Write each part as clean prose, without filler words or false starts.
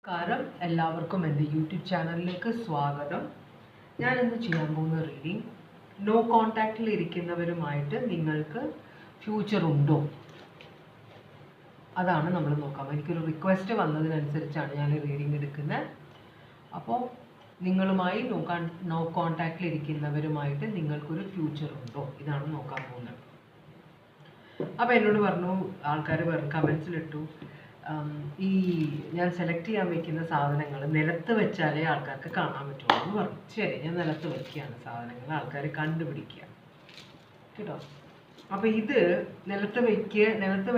നമസ്കാരം, എല്ലാവർക്കും എൻ്റെ യൂട്യൂബ് ചാനലിലേക്ക് സ്വാഗതം. ഞാനിന്ന് ചെയ്യാൻ പോകുന്ന റീഡിങ്, നോ കോണ്ടാക്റ്റിൽ ഇരിക്കുന്നവരുമായിട്ട് നിങ്ങൾക്ക് ഫ്യൂച്ചർ ഉണ്ടോ, അതാണ് നമ്മൾ നോക്കാം. എനിക്കൊരു റിക്വസ്റ്റ് വന്നതിനനുസരിച്ചാണ് ഞാൻ റീഡിങ് എടുക്കുന്നത്. അപ്പോൾ നിങ്ങളുമായി നോ കോണ്ടാക്റ്റിൽ ഇരിക്കുന്നവരുമായിട്ട് നിങ്ങൾക്കൊരു ഫ്യൂച്ചർ ഉണ്ടോ, ഇതാണ് നോക്കാൻ പോകുന്നത്. അപ്പോൾ എന്നോട് പറഞ്ഞു, ആൾക്കാർ കമൻസിലിട്ടു, ഈ ഞാൻ സെലക്ട് ചെയ്യാൻ വെക്കുന്ന സാധനങ്ങൾ നിലത്ത് വെച്ചാലേ ആൾക്കാർക്ക് കാണാൻ പറ്റുള്ളൂ എന്ന് പറഞ്ഞു. ശരി, ഞാൻ നിലത്ത് വെക്കുകയാണ് സാധനങ്ങൾ, ആൾക്കാർ കണ്ടുപിടിക്കുക കേട്ടോ. അപ്പോൾ ഇത് നിലത്ത്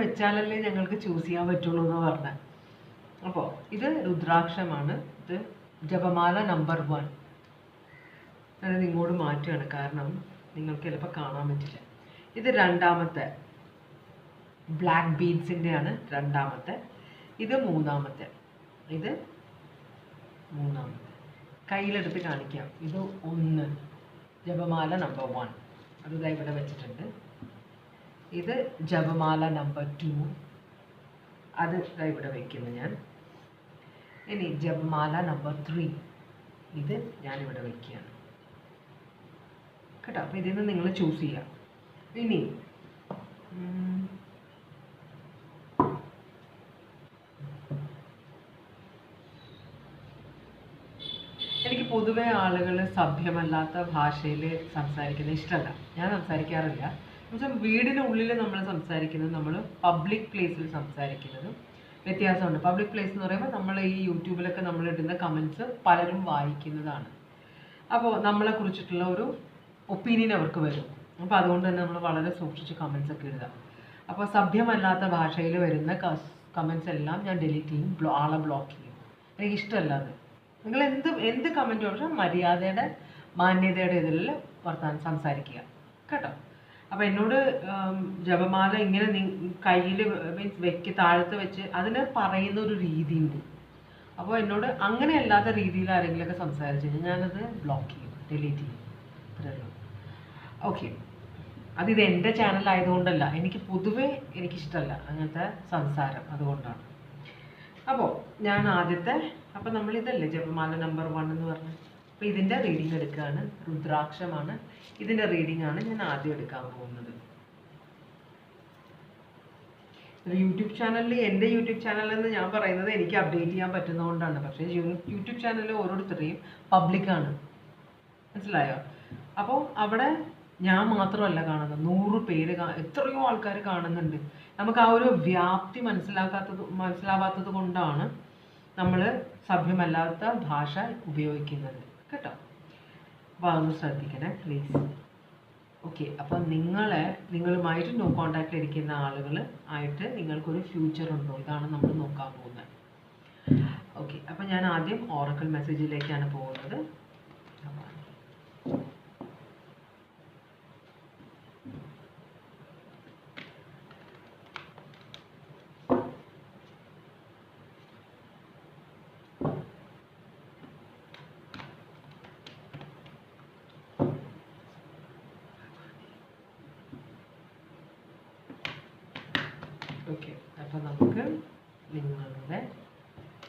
വെച്ചാലല്ലേ ഞങ്ങൾക്ക് ചൂസ് ചെയ്യാൻ പറ്റുള്ളൂ എന്ന് പറഞ്ഞത്. അപ്പോൾ ഇത് രുദ്രാക്ഷമാണ്, ഇത് ജപമാല നമ്പർ 1. ഞാനത് ഇങ്ങോട്ട് മാറ്റുകയാണ്, കാരണം നിങ്ങൾക്ക് ചിലപ്പോൾ കാണാൻ പറ്റില്ല. ഇത് രണ്ടാമത്തെ ബ്ലാക്ക് ബീഡ്സിൻ്റെയാണ് രണ്ടാമത്തെ. ഇത് മൂന്നാമത്തെ. കയ്യിലെടുത്ത് കാണിക്കാം. ഇത് 1 ജപമാല നമ്പർ 1, അത് ഇവിടെ വെച്ചിട്ടുണ്ട്. ഇത് ജപമാല നമ്പർ 2, അത് ഇവിടെ വയ്ക്കുന്നു ഞാൻ. ഇനി ജപമാല നമ്പർ 3, ഇത് ഞാനിവിടെ വയ്ക്കുകയാണ് കേട്ടോ. അപ്പോൾ ഇതിൽ നിന്ന് നിങ്ങൾ ചൂസ് ചെയ്യാം. ഇനി എനിക്ക് പൊതുവെ ആളുകൾ സഭ്യമല്ലാത്ത ഭാഷയിൽ സംസാരിക്കുന്നത് ഇഷ്ടമല്ല. ഞാൻ സംസാരിക്കാറില്ല. എന്നുവെച്ചാൽ വീടിനുള്ളിൽ നമ്മൾ സംസാരിക്കുന്നത്, നമ്മൾ പബ്ലിക് പ്ലേസിൽ സംസാരിക്കുന്നതും വ്യത്യാസമുണ്ട്. പബ്ലിക് പ്ലേസ് എന്ന് പറയുമ്പോൾ നമ്മൾ ഈ യൂട്യൂബിലൊക്കെ നമ്മൾ ഇടുന്ന കമൻസ് പലരും വായിക്കുന്നതാണ്. അപ്പോൾ നമ്മളെ കുറിച്ചിട്ടുള്ള ഒരു ഒപ്പീനിയൻ അവർക്ക് വരും. അപ്പോൾ അതുകൊണ്ട് തന്നെ നമ്മൾ വളരെ സൂക്ഷിച്ച് കമൻസ് ഒക്കെ ഇടുക. അപ്പോൾ സഭ്യമല്ലാത്ത ഭാഷയിൽ വരുന്ന കമൻസ് എല്ലാം ഞാൻ ഡിലീറ്റ് ചെയ്യും, ആളെ ബ്ലോക്ക് ചെയ്യും. എനിക്കിഷ്ടമല്ല അത്. നിങ്ങൾ എന്ത് കമൻറ്റ് പക്ഷേ മര്യാദയുടെ മാന്യതയുടെ ഇതിൽ വർത്താനം സംസാരിക്കുക കേട്ടോ. അപ്പോൾ എന്നോട് ജപമാല ഇങ്ങനെ കയ്യിൽ മീൻസ് താഴത്ത് വെച്ച് അതിന് പറയുന്ന ഒരു രീതിയുണ്ട്. അപ്പോൾ എന്നോട് അങ്ങനെ അല്ലാത്ത രീതിയിൽ ആരെങ്കിലുമൊക്കെ സംസാരിച്ചു കഴിഞ്ഞാൽ ഞാനത് ബ്ലോക്ക് ചെയ്യും, ഡിലീറ്റ് ചെയ്യും. അത്രയുള്ളൂ. ഓക്കെ, അതിത് എൻ്റെ ചാനലായതുകൊണ്ടല്ല, എനിക്ക് പൊതുവേ എനിക്കിഷ്ടമല്ല അങ്ങനത്തെ സംസാരം, അതുകൊണ്ടാണ്. അപ്പോൾ ഞാൻ ആദ്യത്തെ, അപ്പോൾ നമ്മൾ ഇതല്ലേ ജപമാല നമ്പർ 1 എന്ന് പറഞ്ഞു. അപ്പോൾ ഇതിൻ്റെ റീഡിങ് എടുക്കുകയാണ്. രുദ്രാക്ഷമാണ്, ഇതിൻ്റെ റീഡിംഗ് ആണ് ഞാൻ ആദ്യം എടുക്കാൻ പോകുന്നത്. യൂട്യൂബ് ചാനലിൽ, എൻ്റെ യൂട്യൂബ് ചാനലെന്ന് ഞാൻ പറയുന്നത് എനിക്ക് അപ്ഡേറ്റ് ചെയ്യാൻ പറ്റുന്നതുകൊണ്ടാണ്. പക്ഷേ യൂട്യൂബ് ചാനൽ ഓരോരുത്തരെയും പബ്ലിക്കാണ്, മനസ്സിലായോ? അപ്പോൾ അവിടെ ഞാൻ മാത്രമല്ല കാണുന്നത്, 100 പേര്, എത്രയോ ആൾക്കാർ കാണുന്നുണ്ട്. നമുക്ക് ആ ഒരു വ്യാപ്തി മനസ്സിലാവാത്തത് കൊണ്ടാണ് നമ്മൾ സഭ്യമല്ലാത്ത ഭാഷ ഉപയോഗിക്കുന്നത് കേട്ടോ. അപ്പോൾ അതൊന്ന് ശ്രദ്ധിക്കണേ പ്ലീസ്. ഓക്കെ, അപ്പം നിങ്ങളുമായിട്ട് നോ കോണ്ടാക്റ്റിൽ ഇരിക്കുന്ന ആളുകൾ ആയിട്ട് നിങ്ങൾക്കൊരു ഫ്യൂച്ചർ ഉണ്ടോ, ഇതാണ് നമ്മൾ നോക്കാൻ പോകുന്നത്. ഓക്കെ, അപ്പം ഞാൻ ആദ്യം ഓറക്കിൾ മെസ്സേജിലേക്കാണ് പോകുന്നത്. ഓക്കെ, അപ്പോൾ നമുക്ക്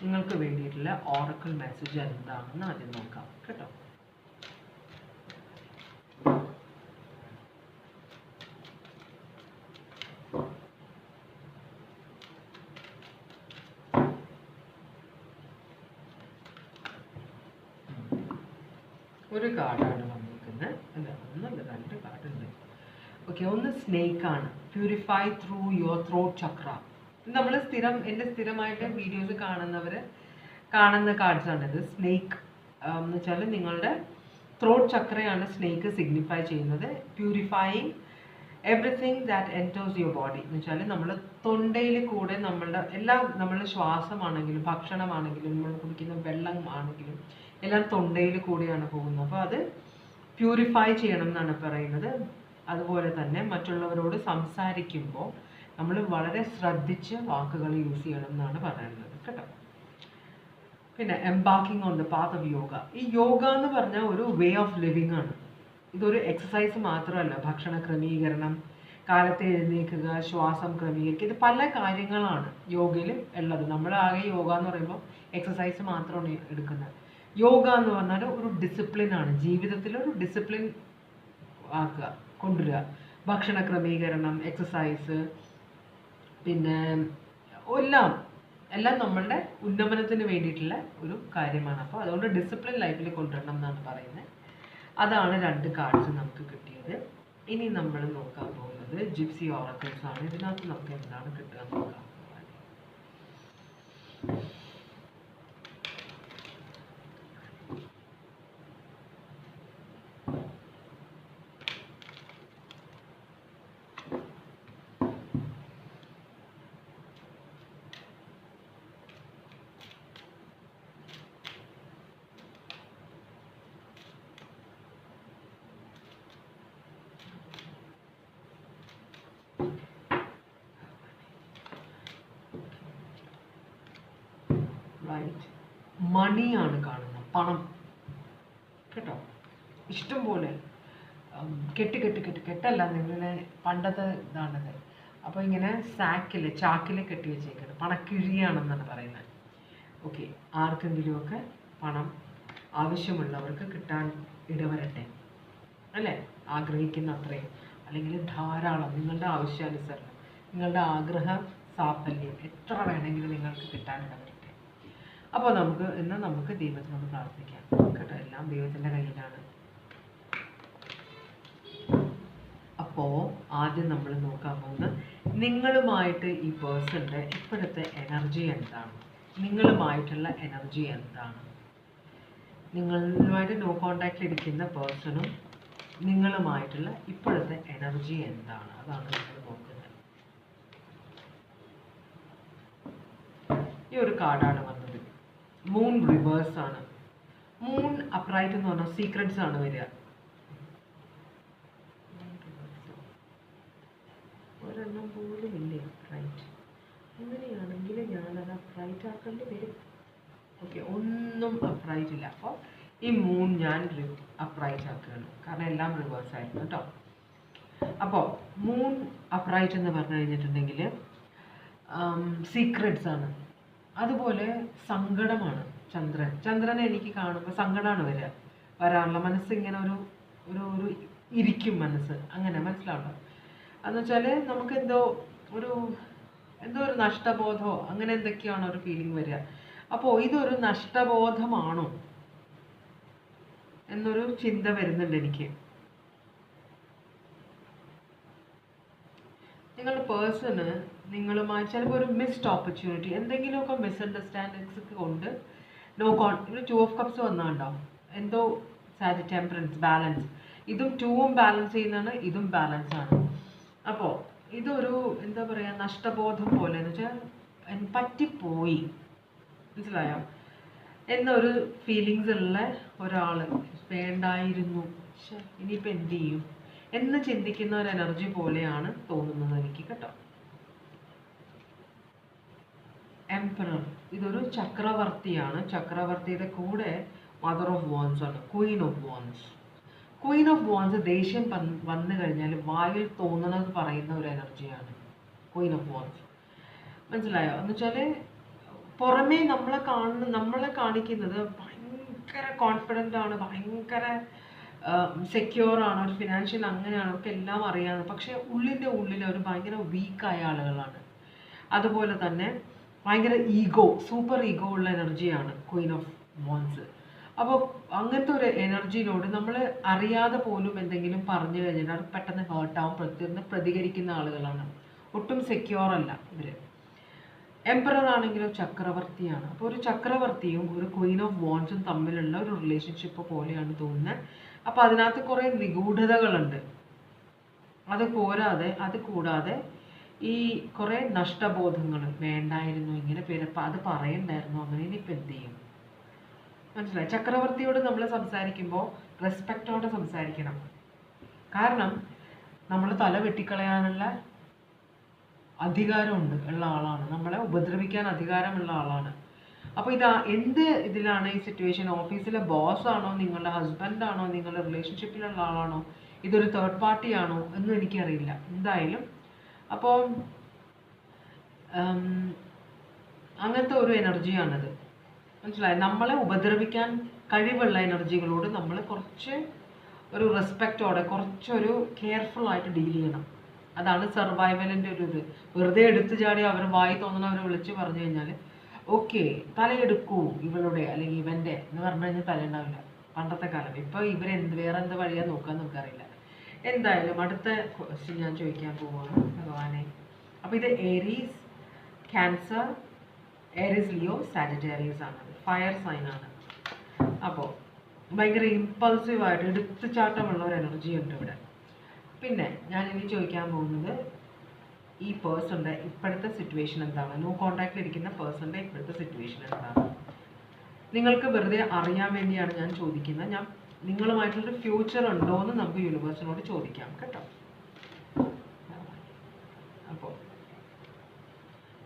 നിങ്ങൾക്ക് വേണ്ടിയിട്ടുള്ള ഓറക്കിൾ മെസ്സേജ് എന്താണെന്ന് ആദ്യം നോക്കാം കേട്ടോ. ഒരു കാർഡാണ് വന്നിരിക്കുന്നത്, അല്ല ഒന്നല്ല 2 കാർഡുണ്ട്. ഓക്കെ, ഒന്ന് സ്നേക്ക് ആണ്, പ്യൂരിഫൈ ത്രൂ യുവർ ത്രോട്ട് ചക്ര. നമ്മൾ എൻ്റെ സ്ഥിരമായിട്ട് വീഡിയോസ് കാണുന്ന കാർഡ്സ് ആണിത്. സ്നേക്ക് എന്ന് വെച്ചാൽ നിങ്ങളുടെ ത്രോട്ട് ചക്രയാണ് സ്നേക്ക് സിഗ്നിഫൈ ചെയ്യുന്നത്. Purifying everything that enters your body എന്ന് വെച്ചാൽ നമ്മൾ തൊണ്ടയിൽ കൂടെ നമ്മളുടെ ശ്വാസമാണെങ്കിലും ഭക്ഷണമാണെങ്കിലും നമ്മൾ കുടിക്കുന്ന വെള്ളം ആണെങ്കിലും എല്ലാം തൊണ്ടയിൽ കൂടിയാണ് പോകുന്നത്. അപ്പോൾ അത് പ്യൂരിഫൈ ചെയ്യണം എന്നാണ് പറയുന്നത്. അതുപോലെ തന്നെ മറ്റുള്ളവരോട് സംസാരിക്കുമ്പോൾ നമ്മൾ വളരെ ശ്രദ്ധിച്ച് വാക്കുകൾ യൂസ് ചെയ്യണം എന്നാണ് പറയുന്നത് കേട്ടോ. പിന്നെ embarking on the path of yoga. ഈ യോഗ എന്ന് പറഞ്ഞാൽ ഒരു വേ ഓഫ് ലിവിങ് ആണ്. ഇതൊരു എക്സസൈസ് മാത്രമല്ല, ഭക്ഷണ ക്രമീകരണം, കാലത്തെ എഴുന്നേൽക്കുക, ശ്വാസം ക്രമീകരിക്കുക, ഇത് പല കാര്യങ്ങളാണ് യോഗയിൽ ഉള്ളത്. നമ്മൾ ആകെ യോഗ എന്ന് പറയുമ്പോൾ എക്സസൈസ് മാത്രമാണ് എടുക്കുന്നത്. യോഗ എന്ന് പറഞ്ഞാൽ ഒരു ഡിസിപ്ലിനാണ്, ജീവിതത്തിൽ ഒരു ഡിസിപ്ലിൻ ആക്കുക, കൊണ്ടുവരിക. ഭക്ഷണ ക്രമീകരണം, എക്സസൈസ്, പിന്നെ എല്ലാം എല്ലാം നമ്മളുടെ ഉന്നമനത്തിന് വേണ്ടിയിട്ടുള്ള ഒരു കാര്യമാണ്. അപ്പോൾ അതുകൊണ്ട് ഡിസിപ്ലിൻ ലൈഫിൽ കൊണ്ടുവരണം എന്നാണ് പറയുന്നത്. അതാണ് 2 കാർഡ്സ് നമുക്ക് കിട്ടിയത്. ഇനി നമ്മൾ നോക്കാൻ പോകുന്നത് ജിപ്സി ഓറക്കിൾസ് ആണ്. ഇതിനകത്ത് നമുക്ക് എന്താണ് കിട്ടുക എന്ന് നോക്കാം. റൈറ്റ്, മണിയാണ് കാണുന്നത്, പണം കേട്ടോ. ഇഷ്ടംപോലെ കെട്ടല്ല, നിങ്ങളെ പണ്ടത്തെ ഇതാണത്. അപ്പോൾ ഇങ്ങനെ ചാക്കിൽ കെട്ടി വെച്ചേക്കുന്നത് പണക്കിഴിയാണെന്നാണ് പറയുന്നത്. ഓക്കെ, ആർക്കെങ്കിലുമൊക്കെ പണം ആവശ്യമുള്ളവർക്ക് കിട്ടാൻ ഇടവരട്ടെ അല്ലേ, ആഗ്രഹിക്കുന്ന അത്രയും, അല്ലെങ്കിൽ ധാരാളം, നിങ്ങളുടെ ആവശ്യാനുസരണം, നിങ്ങളുടെ ആഗ്രഹ സാഫല്യം എത്ര വേണമെങ്കിലും നിങ്ങൾക്ക് കിട്ടാൻ ഇടവരട്ടെ. അപ്പോൾ നമുക്ക് ദൈവത്തിനോട് പ്രാർത്ഥിക്കാം കേട്ടോ. എല്ലാം ദൈവത്തിൻ്റെ കയ്യിലാണ്. അപ്പോൾ ആദ്യം നമ്മൾ നോക്കാൻ പോകുന്നത് നിങ്ങളുമായിട്ട് ഈ പേഴ്സൻ്റെ ഇപ്പോഴത്തെ എനർജി എന്താണ്, നിങ്ങളുമായിട്ടുള്ള എനർജി എന്താണ്, നിങ്ങളുമായിട്ട് നോ കോണ്ടാക്റ്റിൽ ഇരിക്കുന്ന പേഴ്സണും നിങ്ങളുമായിട്ടുള്ള ഇപ്പോഴത്തെ എനർജി എന്താണ്, അതാണ് നമ്മൾ നോക്കുന്നത്. ഈ ഒരു കാർഡാണ് വന്നത്. മൂൺ റിവേഴ്സ് ആണ്. മൂൺ അപ്രൈറ്റ് എന്ന് പറഞ്ഞാൽ സീക്രട്സ് ആണ് വരിക. ഒരെണ്ണം പോലും ഇല്ലേ അപ്രൈറ്റ്? അങ്ങനെയാണെങ്കിൽ ഞാനത് അപ്രൈറ്റ് ആക്കേണ്ടി വരും. ഓക്കെ, ഒന്നും അപ്രൈറ്റ് ഇല്ല. അപ്പോൾ ഈ മൂൺ ഞാൻ അപ്രൈറ്റ് ആക്കുകയാണ്, കാരണം എല്ലാം റിവേഴ്സ് ആയിരുന്നു കേട്ടോ. അപ്പോൾ മൂൺ അപ്രൈറ്റ് എന്ന് പറഞ്ഞു കഴിഞ്ഞിട്ടുണ്ടെങ്കിൽ സീക്രട്സ് ആണ്. അതുപോലെ സങ്കടമാണ്. ചന്ദ്രനെ എനിക്ക് കാണുമ്പോൾ സങ്കടമാണ് വരാനുള്ള മനസ്സിങ്ങനെ ഒരു ഇരിക്കും മനസ്സ്, അങ്ങനെ മനസ്സിലാവുള്ളൂ. എന്ന് വെച്ചാൽ നമുക്ക് എന്തോ ഒരു നഷ്ടബോധമോ അങ്ങനെ എന്തൊക്കെയാണോ ഒരു ഫീലിംഗ് വരിക. അപ്പോൾ ഇതൊരു നഷ്ടബോധമാണോ എന്നൊരു ചിന്ത വരുന്നുണ്ട് എനിക്ക്. നിങ്ങളുടെ പേഴ്സണ് നിങ്ങളുമായി ചിലപ്പോൾ ഒരു മിസ്ഡ് ഓപ്പർച്യൂണിറ്റി, എന്തെങ്കിലുമൊക്കെ മിസ്അണ്ടർസ്റ്റാൻഡിങ്സ് കൊണ്ട് ഒരു 2 ഓഫ് കപ്സ് വന്നാണ്ടാവും. എന്തോ ടെമ്പറൻസ്, ബാലൻസ്, ഇതും 2ഉം ബാലൻസ് ചെയ്യുന്നതാണ്, ഇതും ബാലൻസ് ആണ്. അപ്പോൾ ഇതൊരു എന്താ പറയുക, നഷ്ടബോധം പോലെ, എന്ന് വെച്ചാൽ പറ്റിപ്പോയി, മനസ്സിലായോ എന്നൊരു ഫീലിങ്സ് ഉള്ള ഒരാൾ, വേണ്ടായിരുന്നു, ഇനിയിപ്പോൾ എന്ത് ചെയ്യും എന്ന് ചിന്തിക്കുന്ന ഒരു എനർജി പോലെയാണ് തോന്നുന്നത് എനിക്ക് കേട്ടോ. എംപറർ, ഇതൊരു ചക്രവർത്തിയാണ്. ചക്രവർത്തിയുടെ കൂടെ മദർ ഓഫ് വാൻസ് ആണ്, Queen of wands. Queen of wands ദേഷ്യം വന്നു കഴിഞ്ഞാൽ വായിൽ തോന്നണത് പറയുന്ന ഒരു എനർജിയാണ് ക്വീൻ ഓഫ് വാൻസ്. മനസ്സിലായോ? എന്ന് വെച്ചാൽ പുറമേ നമ്മളെ കാണിക്കുന്നത് ഭയങ്കര കോൺഫിഡൻ്റ് ആണ്, ഭയങ്കര സെക്യൂർ ആണ്, ഒരു ഫിനാൻഷ്യൽ അങ്ങനെയാണ്, ഒക്കെ എല്ലാം അറിയാവുന്നത്. പക്ഷേ ഉള്ളിൻ്റെ ഉള്ളിൽ ഒരു ഭയങ്കര വീക്കായ ആളുകളാണ്. അതുപോലെ തന്നെ ഭയങ്കര സൂപ്പർ ഈഗോ ഉള്ള എനർജിയാണ് ക്വീൻ ഓഫ് വാൻസ്. അപ്പോൾ അങ്ങനത്തെ ഒരു എനർജിയിലോട് നമ്മൾ അറിയാതെ പോലും എന്തെങ്കിലും പറഞ്ഞു കഴിഞ്ഞാൽ അത് പെട്ടെന്ന് ഹേർട്ടാവും, പ്രതികരിക്കുന്ന ആളുകളാണ്. ഒട്ടും സെക്യൂർ അല്ല ഇവർ. എംപറർ ആണെങ്കിലോ ചക്രവർത്തിയാണ്. അപ്പോൾ ഒരു ചക്രവർത്തിയും ഒരു ക്വീൻ ഓഫ് വാൻസും തമ്മിലുള്ള ഒരു റിലേഷൻഷിപ്പ് പോലെയാണ് തോന്നുന്നത്. അപ്പോൾ അതിനകത്ത് കുറേ നിഗൂഢതകളുണ്ട്. അത് കൂടാതെ ഈ കുറേ നഷ്ടബോധങ്ങൾ, വേണ്ടായിരുന്നു, ഇങ്ങനെ അത് പറയണ്ടായിരുന്നു, അങ്ങനെ ഇനിയിപ്പോൾ എന്ത് ചെയ്യും, മനസ്സിലായി? ചക്രവർത്തിയോട് നമ്മൾ സംസാരിക്കുമ്പോൾ റെസ്പെക്റ്റോടെ സംസാരിക്കണം. കാരണം നമ്മൾ തല വെട്ടിക്കളയാനുള്ള അധികാരമുണ്ട് ഉള്ള ആളാണ്, നമ്മളെ ഉപദ്രവിക്കാൻ അധികാരമുള്ള ആളാണ്. അപ്പോൾ എന്ത് ഇതിലാണ് ഈ സിറ്റുവേഷൻ? ഓഫീസിലെ ബോസ് ആണോ, നിങ്ങളുടെ ഹസ്ബൻഡ് ആണോ, നിങ്ങളുടെ റിലേഷൻഷിപ്പിലുള്ള ആളാണോ, ഇതൊരു തേർഡ് പാർട്ടി ആണോ എന്നും എനിക്കറിയില്ല എന്തായാലും. അപ്പോൾ അങ്ങനത്തെ ഒരു എനർജിയാണത്, മനസ്സിലായി. നമ്മളെ ഉപദ്രവിക്കാൻ കഴിവുള്ള എനർജികളോട് നമ്മൾ കുറച്ച് ഒരു റെസ്പെക്റ്റോടെ കുറച്ചൊരു കെയർഫുൾ ആയിട്ട് ഡീൽ ചെയ്യണം. അതാണ് സർവൈവലിൻ്റെ ഒരു ഇത്. വെറുതെ എടുത്തു ചാടി അവർ വായി തോന്നണവരെ വിളിച്ച് പറഞ്ഞു കഴിഞ്ഞാൽ ഓക്കെ തലയെടുക്കൂ ഇവളുടെ അല്ലെങ്കിൽ ഇവൻ്റെ എന്ന് പറഞ്ഞു കഴിഞ്ഞാൽ തലയുണ്ടാവില്ല പണ്ടത്തെ കാലം. ഇപ്പോൾ വേറെ എന്ത് വഴിയാ നോക്കാൻ നമുക്കറിയില്ല. എന്തായാലും അടുത്ത ക്വസ്റ്റ്യൻ ഞാൻ ചോദിക്കാൻ പോവാണ് ഭഗവാനെ. അപ്പോൾ ഇത് Aries, cancer, Aries, Leo, Sagittarius ആണ്. ഫയർ സൈൻ ആണ്. അപ്പോൾ ഭയങ്കര ഇമ്പൾസീവായിട്ട് എടുത്തുചാട്ടമുള്ള ഒരു എനർജി ഉണ്ട് ഇവിടെ. പിന്നെ ഞാൻ ഇനി ചോദിക്കാൻ പോകുന്നത് ഈ പേഴ്സണിൻ്റെ ഇപ്പോഴത്തെ സിറ്റുവേഷൻ എന്താണ്? നോ കോൺടാക്റ്റിൽ ഇരിക്കുന്ന പേഴ്സണിൻ്റെ ഇപ്പോഴത്തെ സിറ്റുവേഷൻ എന്താണ്? നിങ്ങൾക്ക് വെറുതെ അറിയാൻ വേണ്ടിയാണ് ഞാൻ ചോദിക്കുന്നത്. ഞാൻ നിങ്ങളുമായിട്ടുള്ളൊരു ഫ്യൂച്ചർ ഉണ്ടോ എന്ന് നമുക്ക് യൂണിവേഴ്സിനോട് ചോദിക്കാം കേട്ടോ. അപ്പോൾ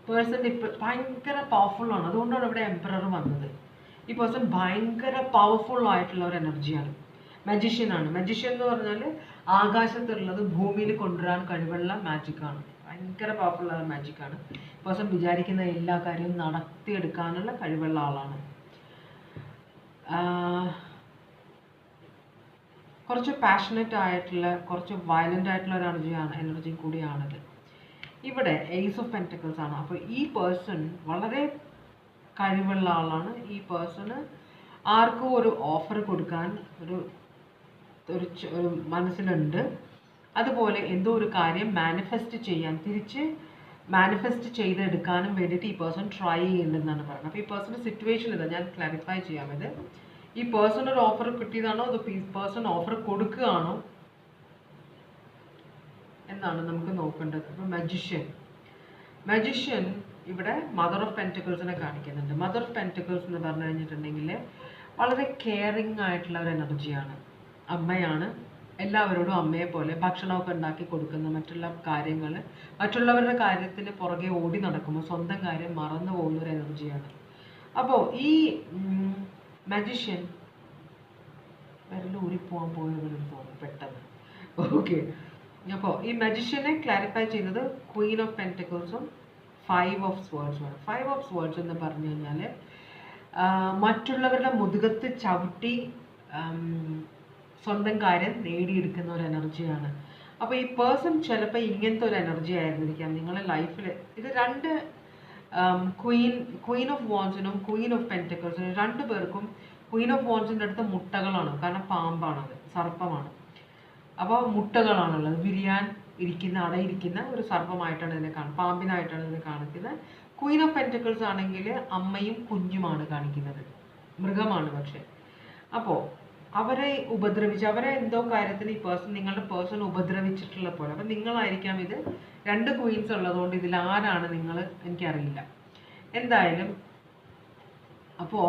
പേഴ്സൺ ഇപ്പോൾ ഭയങ്കര പവർഫുൾ ആണ്, അതുകൊണ്ടാണ് ഇവിടെ എംപറർ വന്നത്. ഈ പേഴ്സൺ ഭയങ്കര പവർഫുൾ ആയിട്ടുള്ള ഒരു എനർജിയാണ്. മജീഷ്യനാണ്. മജീഷ്യൻ എന്ന് പറഞ്ഞാൽ ആകാശത്തുള്ളത് ഭൂമിയിൽ കൊണ്ടുവരാൻ കഴിവുള്ള മാജിക്കാണ്. ഭയങ്കര പവർഫുൾ ആയ മാജിക്കാണ്. പേഴ്സൺ വിചാരിക്കുന്ന എല്ലാ കാര്യവും നടത്തിയെടുക്കാനുള്ള കഴിവുള്ള ആളാണ്. കുറച്ച് പാഷനറ്റ് ആയിട്ടുള്ള കുറച്ച് വയലൻ്റ് ആയിട്ടുള്ള ഒരു എനർജി കൂടിയാണത്. ഇവിടെ ഏസ് ഓഫ് പെൻറ്റക്കിൾസ് ആണ്. അപ്പോൾ ഈ പേഴ്സൺ വളരെ കഴിവുള്ള ആളാണ്. ഈ പേഴ്സണ് ആർക്കും ഒരു ഓഫർ കൊടുക്കാൻ ഒരു മനസ്സിലുണ്ട്. അതുപോലെ എന്തോ ഒരു കാര്യം മാനിഫെസ്റ്റ് ചെയ്യാൻ, തിരിച്ച് മാനിഫെസ്റ്റ് ചെയ്തെടുക്കാനും വേണ്ടിയിട്ട് ഈ പേഴ്സൺ ട്രൈ ചെയ്യുന്നുണ്ടെന്നാണ് പറയുന്നത്. അപ്പോൾ ഈ പേഴ്സണിൻ്റെ സിറ്റുവേഷൻ ഇതാ, ഞാൻ ക്ലാരിഫൈ ചെയ്യാം. ഇത് ഈ പേഴ്സൺ ഒരു ഓഫർ കിട്ടിയതാണോ അതോ പേഴ്സൺ ഓഫർ കൊടുക്കുകയാണോ എന്നാണ് നമുക്ക് നോക്കേണ്ടത്. അപ്പോൾ മജീഷ്യൻ ഇവിടെ മദർ ഓഫ് പെൻറ്റക്കിൾസിനെ കാണിക്കുന്നുണ്ട്. മദർ ഓഫ് പെൻറ്റക്കിൾസ് എന്ന് പറഞ്ഞു കഴിഞ്ഞിട്ടുണ്ടെങ്കിൽ വളരെ കെയറിങ് ആയിട്ടുള്ള ഒരു എനർജിയാണ്. അമ്മയാണ്. എല്ലാവരോടും അമ്മയെ പോലെ ഭക്ഷണമൊക്കെ ഉണ്ടാക്കി കൊടുക്കുന്ന, മറ്റുള്ള കാര്യങ്ങൾ മറ്റുള്ളവരുടെ കാര്യത്തിന് പുറകെ ഓടി നടക്കുമ്പോൾ സ്വന്തം കാര്യം മറന്നു പോകുന്ന ഒരു എനർജിയാണ്. അപ്പോൾ ഈ മജീഷ്യൻ ഊരിപ്പോകാൻ പോയതെന്ന് തോന്നുന്നു പെട്ടെന്ന്. ഓക്കെ, അപ്പോൾ ഈ മജീഷ്യനെ ക്ലാരിഫൈ ചെയ്യുന്നത് ക്വീൻ ഓഫ് പെൻറ്റക്കിൾസും 5 ഓഫ് സ്വേർഡ്സുമാണ്. 5 ഓഫ് സ്വേർഡ്സ് എന്ന് പറഞ്ഞു കഴിഞ്ഞാൽ മറ്റുള്ളവരുടെ മുതുകത്ത് ചവിട്ടി സ്വന്തം കാര്യം നേടിയെടുക്കുന്ന ഒരു എനർജിയാണ്. അപ്പോൾ ഈ പേഴ്സൺ ചിലപ്പോൾ ഇങ്ങനത്തെ ഒരു എനർജി ആയിരുന്നിരിക്കാം നിങ്ങളുടെ ലൈഫിൽ. ഇത് രണ്ട് ക്വീൻ ഓഫ് വാൻസിനും ക്വീൻ ഓഫ് പെൻറ്റക്കിൾസിനും രണ്ടു പേർക്കും ക്വീൻ ഓഫ് വാൻസിൻ്റെ അടുത്ത് മുട്ടകളാണ്. കാരണം പാമ്പാണത്, സർപ്പമാണ്. അപ്പോൾ മുട്ടകളാണുള്ളത്. വിരിയാൻ അടയിരിക്കുന്ന ഒരു സർപ്പമായിട്ടാണ് ഇതിനെ പാമ്പിനായിട്ടാണ് ഇതിനെ കാണിക്കുന്നത്. ക്വീൻ ഓഫ് പെൻറ്റക്കിൾസ് ആണെങ്കിൽ അമ്മയും കുഞ്ഞുമാണ് കാണിക്കുന്നത്, മൃഗമാണ്. പക്ഷെ അപ്പോൾ അവരെ എന്തോ കാര്യത്തിന് നിങ്ങളുടെ പേഴ്സൺ ഉപദ്രവിച്ചിട്ടുള്ള പോലെ. അപ്പം നിങ്ങളായിരിക്കാം ഇത്. 2 ക്വീൻസ് ഉള്ളതുകൊണ്ട് ഇതിൽ ആരാണ് എനിക്കറിയില്ല. എന്തായാലും അപ്പോൾ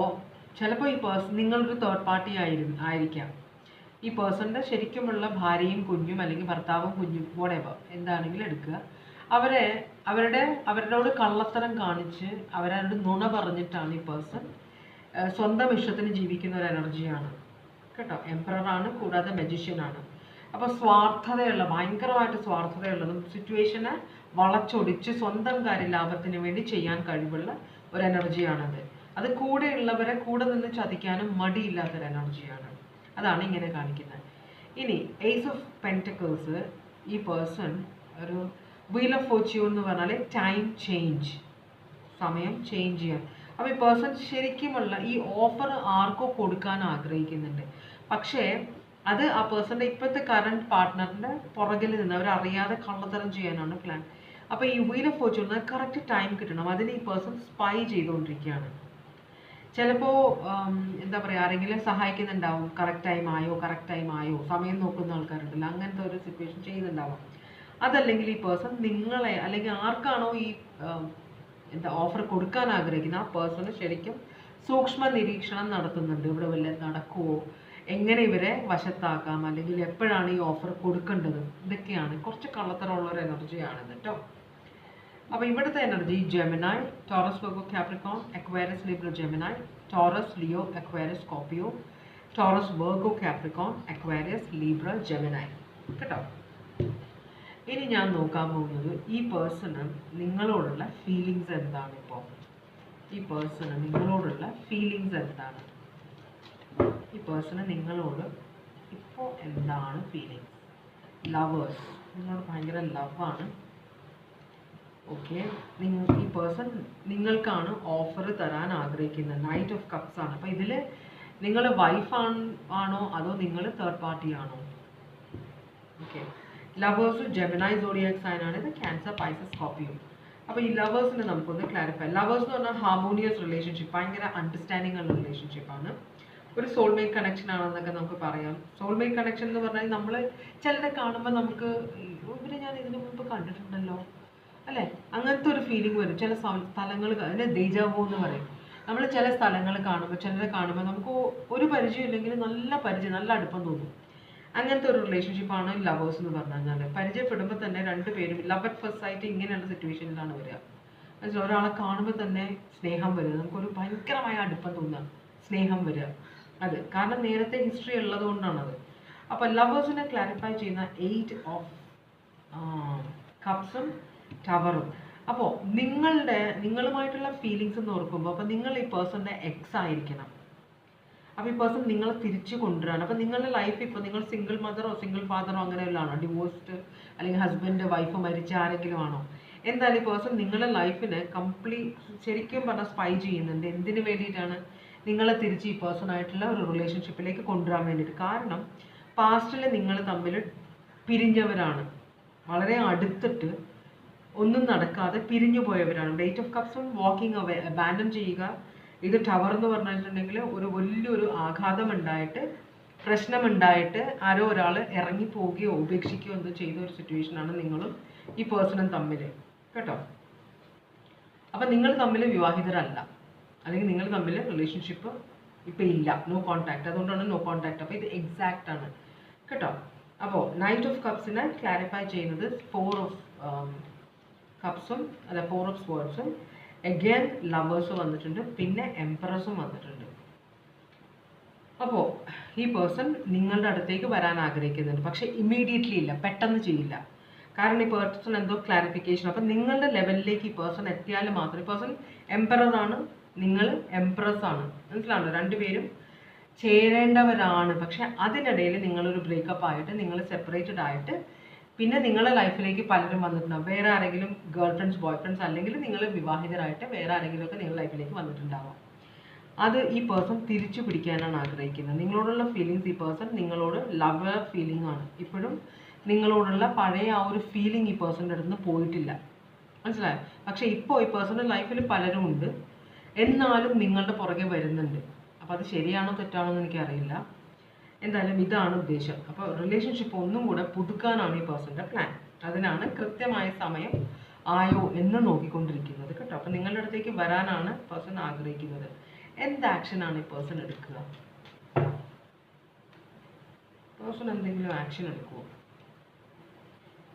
ചിലപ്പോൾ ഈ പേഴ്സൺ നിങ്ങളൊരു തേർഡ് പാർട്ടി ആയിരിക്കാം. ഈ പേഴ്സണിൻ്റെ ശരിക്കുമുള്ള ഭാര്യയും കുഞ്ഞും അല്ലെങ്കിൽ ഭർത്താവും കുഞ്ഞും whatever എന്താണെങ്കിലും എടുക്കുക. അവരോട് കള്ളത്തരം കാണിച്ച് അവരോട് നുണ പറഞ്ഞിട്ടാണ് ഈ പേഴ്സൺ സ്വന്തം ഇഷ്ടത്തിന് ജീവിക്കുന്ന ഒരു എനർജിയാണ് കേട്ടോ. എംപററാണ്, കൂടാതെ മജീഷ്യനാണ്. അപ്പോൾ ഭയങ്കരമായിട്ട് സ്വാർത്ഥതയുള്ളതും സിറ്റുവേഷനെ വളച്ചൊടിച്ച് സ്വന്തം ലാഭത്തിന് വേണ്ടി ചെയ്യാൻ കഴിവുള്ള ഒരു എനർജിയാണത്. അത് കൂടെയുള്ളവരെ കൂടെ നിന്ന് ചതിക്കാനും മടിയില്ലാത്തൊരു എനർജിയാണ്. അതാണ് ഇങ്ങനെ കാണിക്കുന്നത്. ഇനി ഏസ് ഓഫ് പെൻറ്റക്കിൾസ്, ഈ പേഴ്സൺ ഒരു വീൽ ഓഫ് ഫോർച്യൂൺ എന്ന് പറഞ്ഞാൽ ടൈം ചേഞ്ച്, സമയം ചേഞ്ച് ചെയ്യാൻ. അപ്പോൾ ഈ പേഴ്സൺ ശരിക്കുമുള്ള ഈ ഓഫർ ആർക്കോ കൊടുക്കാൻ ആഗ്രഹിക്കുന്നുണ്ട്. പക്ഷേ അത് ആ പേഴ്സണിൻ്റെ ഇപ്പോഴത്തെ കറണ്ട് പാർട്ട്ണറിൻ്റെ പുറകിൽ നിന്ന് അവരറിയാതെ കള്ളത്തരം ചെയ്യാനാണ് പ്ലാൻ. അപ്പോൾ ഈ wheel of Fortune correct time കിട്ടണം. അതിന് ഈ പേഴ്സൺ സ്പൈ ചെയ്തുകൊണ്ടിരിക്കുകയാണ്. ചിലപ്പോൾ എന്താ പറയുക, ആരെങ്കിലും സഹായിക്കുന്നുണ്ടാവും. കറക്റ്റ് ടൈം ആയോ സമയം നോക്കുന്ന ആൾക്കാരുണ്ടല്ലോ, അങ്ങനത്തെ ഒരു സിറ്റുവേഷൻ ചെയ്യുന്നുണ്ടാവാം. അതല്ലെങ്കിൽ ഈ പേഴ്സൺ നിങ്ങളെ അല്ലെങ്കിൽ ആർക്കാണോ ഈ ഓഫർ കൊടുക്കാൻ ആഗ്രഹിക്കുന്നത് ആ പേഴ്സണ് ശരിക്കും സൂക്ഷ്മ നിരീക്ഷണം നടത്തുന്നുണ്ട്. ഇവിടെ വല്ല നടക്കുമോ, എങ്ങനെ ഇവരെ വശത്താക്കാം, അല്ലെങ്കിൽ എപ്പോഴാണ് ഈ ഓഫർ കൊടുക്കേണ്ടത്, ഇതൊക്കെയാണ്. കുറച്ച് കള്ളത്തരമുള്ള ഒരു എനർജിയാണ് കേട്ടോ. അപ്പോൾ ഇവിടുത്തെ energy Gemini, Taurus, Virgo, Capricorn, Aquarius, Libra, Gemini, Taurus, Leo, Aquarius, Scorpio, Taurus, Virgo, Capricorn, Aquarius, Libra, Gemini. കേട്ടോ. ഇനി ഞാൻ നോക്കാൻ പോകുന്നത് ഈ പേഴ്സണ് നിങ്ങളോടുള്ള ഫീലിങ്സ് എന്താണ്. ഇപ്പോൾ ഈ പേഴ്സണ് നിങ്ങളോടുള്ള ഫീലിങ്സ് എന്താണ്? ഈ പേഴ്സണ് നിങ്ങളോട് ഇപ്പോൾ എന്താണ് ഫീലിങ്സ്? ലവേഴ്സ്, നിങ്ങളോട് ഭയങ്കര ലവാണ്. ഓക്കെ, ഈ പേഴ്സൺ നിങ്ങൾക്കാണ് ഓഫർ തരാൻ ആഗ്രഹിക്കുന്നത്. നൈറ്റ് ഓഫ് കപ്സ് ആണ്. അപ്പോൾ ഇതിൽ നിങ്ങൾ വൈഫ് ആണോ അതോ നിങ്ങൾ തേർഡ് പാർട്ടി ആണോ? Okay, lovers Gemini zodiac sign ആണ്. ഇത് ക്യാൻസർ, പൈസസ്, സ്കോർപ്പിയോ. അപ്പോൾ ഈ ലവേഴ്സിന് നമുക്കൊന്ന് ക്ലാരിഫൈ. ലവേഴ്സ് എന്ന് പറഞ്ഞാൽ ഹാർമോണിയസ് റിലേഷൻഷിപ്പ്, ഭയങ്കര അണ്ടർസ്റ്റാൻഡിങ് ഉള്ള റിലേഷൻഷിപ്പാണ്. ഒരു സോൾമേറ്റ് കണക്ഷൻ ആണെന്നൊക്കെ നമുക്ക് പറയാം. സോൾമേറ്റ് കണക്ഷൻ എന്ന് പറഞ്ഞാൽ നമ്മൾ ചിലരെ കാണുമ്പോൾ നമുക്ക് ഇവരെ ഞാൻ ഇതിനു മുമ്പ് കണ്ടിട്ടുണ്ടല്ലോ അല്ലേ, അങ്ങനത്തെ ഒരു ഫീലിംഗ് വരും. ചില സ്ഥലങ്ങൾ അതിനെ ദേജാവോ എന്ന് പറയും. നമ്മൾ ചില സ്ഥലങ്ങൾ കാണുമ്പോൾ ചിലരെ കാണുമ്പോൾ നമുക്ക് ഒരു പരിചയം ഇല്ലെങ്കിൽ നല്ല പരിചയം, നല്ല അടുപ്പം തോന്നും. അങ്ങനത്തെ ഒരു റിലേഷൻഷിപ്പാണ് ലവേഴ്സ് എന്ന് പറഞ്ഞു കഴിഞ്ഞാൽ. പരിചയപ്പെടുമ്പോൾ തന്നെ രണ്ടുപേരും ലവ് അറ്റ് ഫസ്റ്റ് സൈറ്റ് ഇങ്ങനെയുള്ള സിറ്റുവേഷനിലാണ് വരിക. മനസ്സിലായി, ഒരാളെ കാണുമ്പോൾ തന്നെ സ്നേഹം വരിക, നമുക്കൊരു ഭയങ്കരമായ അടുപ്പം തോന്നുക, സ്നേഹം വരിക. അത് കാരണം നേരത്തെ ഹിസ്റ്ററി ഉള്ളത് കൊണ്ടാണത്. അപ്പോൾ ലവേഴ്സിനെ ക്ലാരിഫൈ ചെയ്യുന്ന 8 ഓഫ് കപ്സും ടവറും. അപ്പോൾ നിങ്ങളുമായിട്ടുള്ള ഫീലിങ്സ് എന്ന് ഓർക്കുമ്പോൾ അപ്പോൾ നിങ്ങൾ ഈ പേഴ്സണിൻ്റെ എക്സ് ആയിരിക്കണം. അപ്പോൾ ഈ പേഴ്സൺ നിങ്ങളെ തിരിച്ചു കൊണ്ടുവരാൻ. അപ്പോൾ നിങ്ങളുടെ ലൈഫ് ഇപ്പോൾ നിങ്ങൾ സിംഗിൾ മദറോ സിംഗിൾ ഫാദറോ അങ്ങനെയുള്ളതാണോ? ഡിവോഴ്സ്ഡ് അല്ലെങ്കിൽ ഹസ്ബൻഡ് വൈഫ് മരിച്ച ആരെങ്കിലും ആണോ? എന്തായാലും ഈ പേഴ്സൺ നിങ്ങളുടെ ലൈഫിനെ ശരിക്കും പറഞ്ഞാൽ സ്പൈ ചെയ്യുന്നുണ്ട്. എന്തിനു വേണ്ടിയിട്ടാണ്? നിങ്ങളെ തിരിച്ച് ഈ പേഴ്സണായിട്ടുള്ള ഒരു റിലേഷൻഷിപ്പിലേക്ക് കൊണ്ടുവരാൻ വേണ്ടിയിട്ട്. കാരണം പാസ്റ്റിൽ നിങ്ങൾ തമ്മിൽ പിരിഞ്ഞവരാണ്, വളരെ അടുത്തിട്ട് ഒന്നും നടക്കാതെ പിരിഞ്ഞു പോയവരാണ്. 8 ഓഫ് കപ്സും വാക്കിംഗ് അവേ, അബാൻഡൻ ചെയ്യുക. ഇത് ടവർ എന്ന് പറഞ്ഞിട്ടുണ്ടെങ്കിൽ ഒരു വലിയൊരു ആഘാതം ഉണ്ടായിട്ട്, പ്രശ്നമുണ്ടായിട്ട് ആരോ ഒരാൾ ഇറങ്ങി പോവുകയോ ഉപേക്ഷിക്കുകയോ എന്തോ ചെയ്ത ഒരു സിറ്റുവേഷനാണ് നിങ്ങളും ഈ പേഴ്സണും തമ്മിൽ, കേട്ടോ. അപ്പം നിങ്ങൾ തമ്മിൽ വിവാഹിതരല്ല, അല്ലെങ്കിൽ നിങ്ങൾ തമ്മിൽ റിലേഷൻഷിപ്പ് ഇപ്പം ഇല്ല, നോ കോൺടാക്ട്. അതുകൊണ്ടാണ് നോ കോൺടാക്ട്. അപ്പോൾ ഇത് എക്സാക്റ്റ് ആണ്, കേട്ടോ. അപ്പോൾ നൈറ്റ് ഓഫ് കപ്സിനെ ക്ലാരിഫൈ ചെയ്യുന്നത് 4 ഓഫ് കപ്സും അല്ല 4 ഓഫ് സ്വേർഡ്സും, അഗൈൻ ലവേഴ്സ് വന്നിട്ടുണ്ട്, പിന്നെ എംപറസും വന്നിട്ടുണ്ട്. അപ്പോൾ ഈ പേഴ്സൺ നിങ്ങളുടെ അടുത്തേക്ക് വരാൻ ആഗ്രഹിക്കുന്നുണ്ട്, പക്ഷെ ഇമ്മീഡിയറ്റ്ലി ഇല്ല, പെട്ടെന്ന് ചെയ്യില്ല. കാരണം ഈ പേഴ്സൺ എന്തോ ക്ലാരിഫിക്കേഷൻ. അപ്പം നിങ്ങളുടെ ലെവലിലേക്ക് ഈ പേഴ്സൺ എത്തിയാൽ മാത്രം. ഈ പേഴ്സൺ എംപററാണ്, നിങ്ങൾ എംപ്രസ് ആണ്. മനസ്സിലാണോ? രണ്ടുപേരും ചേരേണ്ടവരാണ്. പക്ഷെ അതിനിടയിൽ നിങ്ങളൊരു ബ്രേക്കപ്പ് ആയിട്ട്, നിങ്ങൾ സെപ്പറേറ്റഡ് ആയിട്ട്, പിന്നെ നിങ്ങളുടെ ലൈഫിലേക്ക് പലരും വന്നിട്ടുണ്ടാവും. വേറെ ആരെങ്കിലും ഗേൾ ഫ്രണ്ട്സ്, ബോയ് ഫ്രണ്ട്സ്, അല്ലെങ്കിൽ നിങ്ങൾ വിവാഹിതരായിട്ട് വേറെ ആരെങ്കിലുമൊക്കെ നിങ്ങളുടെ ലൈഫിലേക്ക് വന്നിട്ടുണ്ടാവാം. അത് ഈ പേഴ്സൺ തിരിച്ചു പിടിക്കാനാണ് ആഗ്രഹിക്കുന്നത്. നിങ്ങളോടുള്ള ഫീലിങ്സ്, ഈ പേഴ്സൺ നിങ്ങളോട് ലവ് ഫീലിംഗ് ആണ്. ഇപ്പോഴും നിങ്ങളോടുള്ള പഴയ ആ ഒരു ഫീലിംഗ് ഈ പേഴ്സണിൻ്റെ അടുത്ത് നിന്ന് പോയിട്ടില്ല, മനസ്സിലായോ? പക്ഷെ ഇപ്പോൾ ഈ പേഴ്സണിൻ്റെ ലൈഫിൽ പലരും ഉണ്ട്, എന്നാലും നിങ്ങളുടെ പുറകെ വരുന്നുണ്ട്. അപ്പോൾ അത് ശരിയാണോ തെറ്റാണോ എന്ന് എനിക്കറിയില്ല. എന്തായാലും ഇതാണ് ഉദ്ദേശം. അപ്പോൾ റിലേഷൻഷിപ്പ് ഒന്നും കൂടെ പുതുക്കാനാണ് ഈ പേഴ്സൻ്റെ പ്ലാൻ. അതിനാണ് കൃത്യമായ സമയം ആയോ എന്ന് നോക്കിക്കൊണ്ടിരിക്കുന്നത്, കേട്ടോ. അപ്പോൾ നിങ്ങളുടെ അടുത്തേക്ക് വരാനാണ് പേഴ്സൺ ആഗ്രഹിക്കുന്നത്. എന്ത് ആക്ഷനാണ് ഈ പേഴ്സൺ എടുക്കുക? പേഴ്സൺ എന്തെങ്കിലും ആക്ഷൻ എടുക്കുമോ?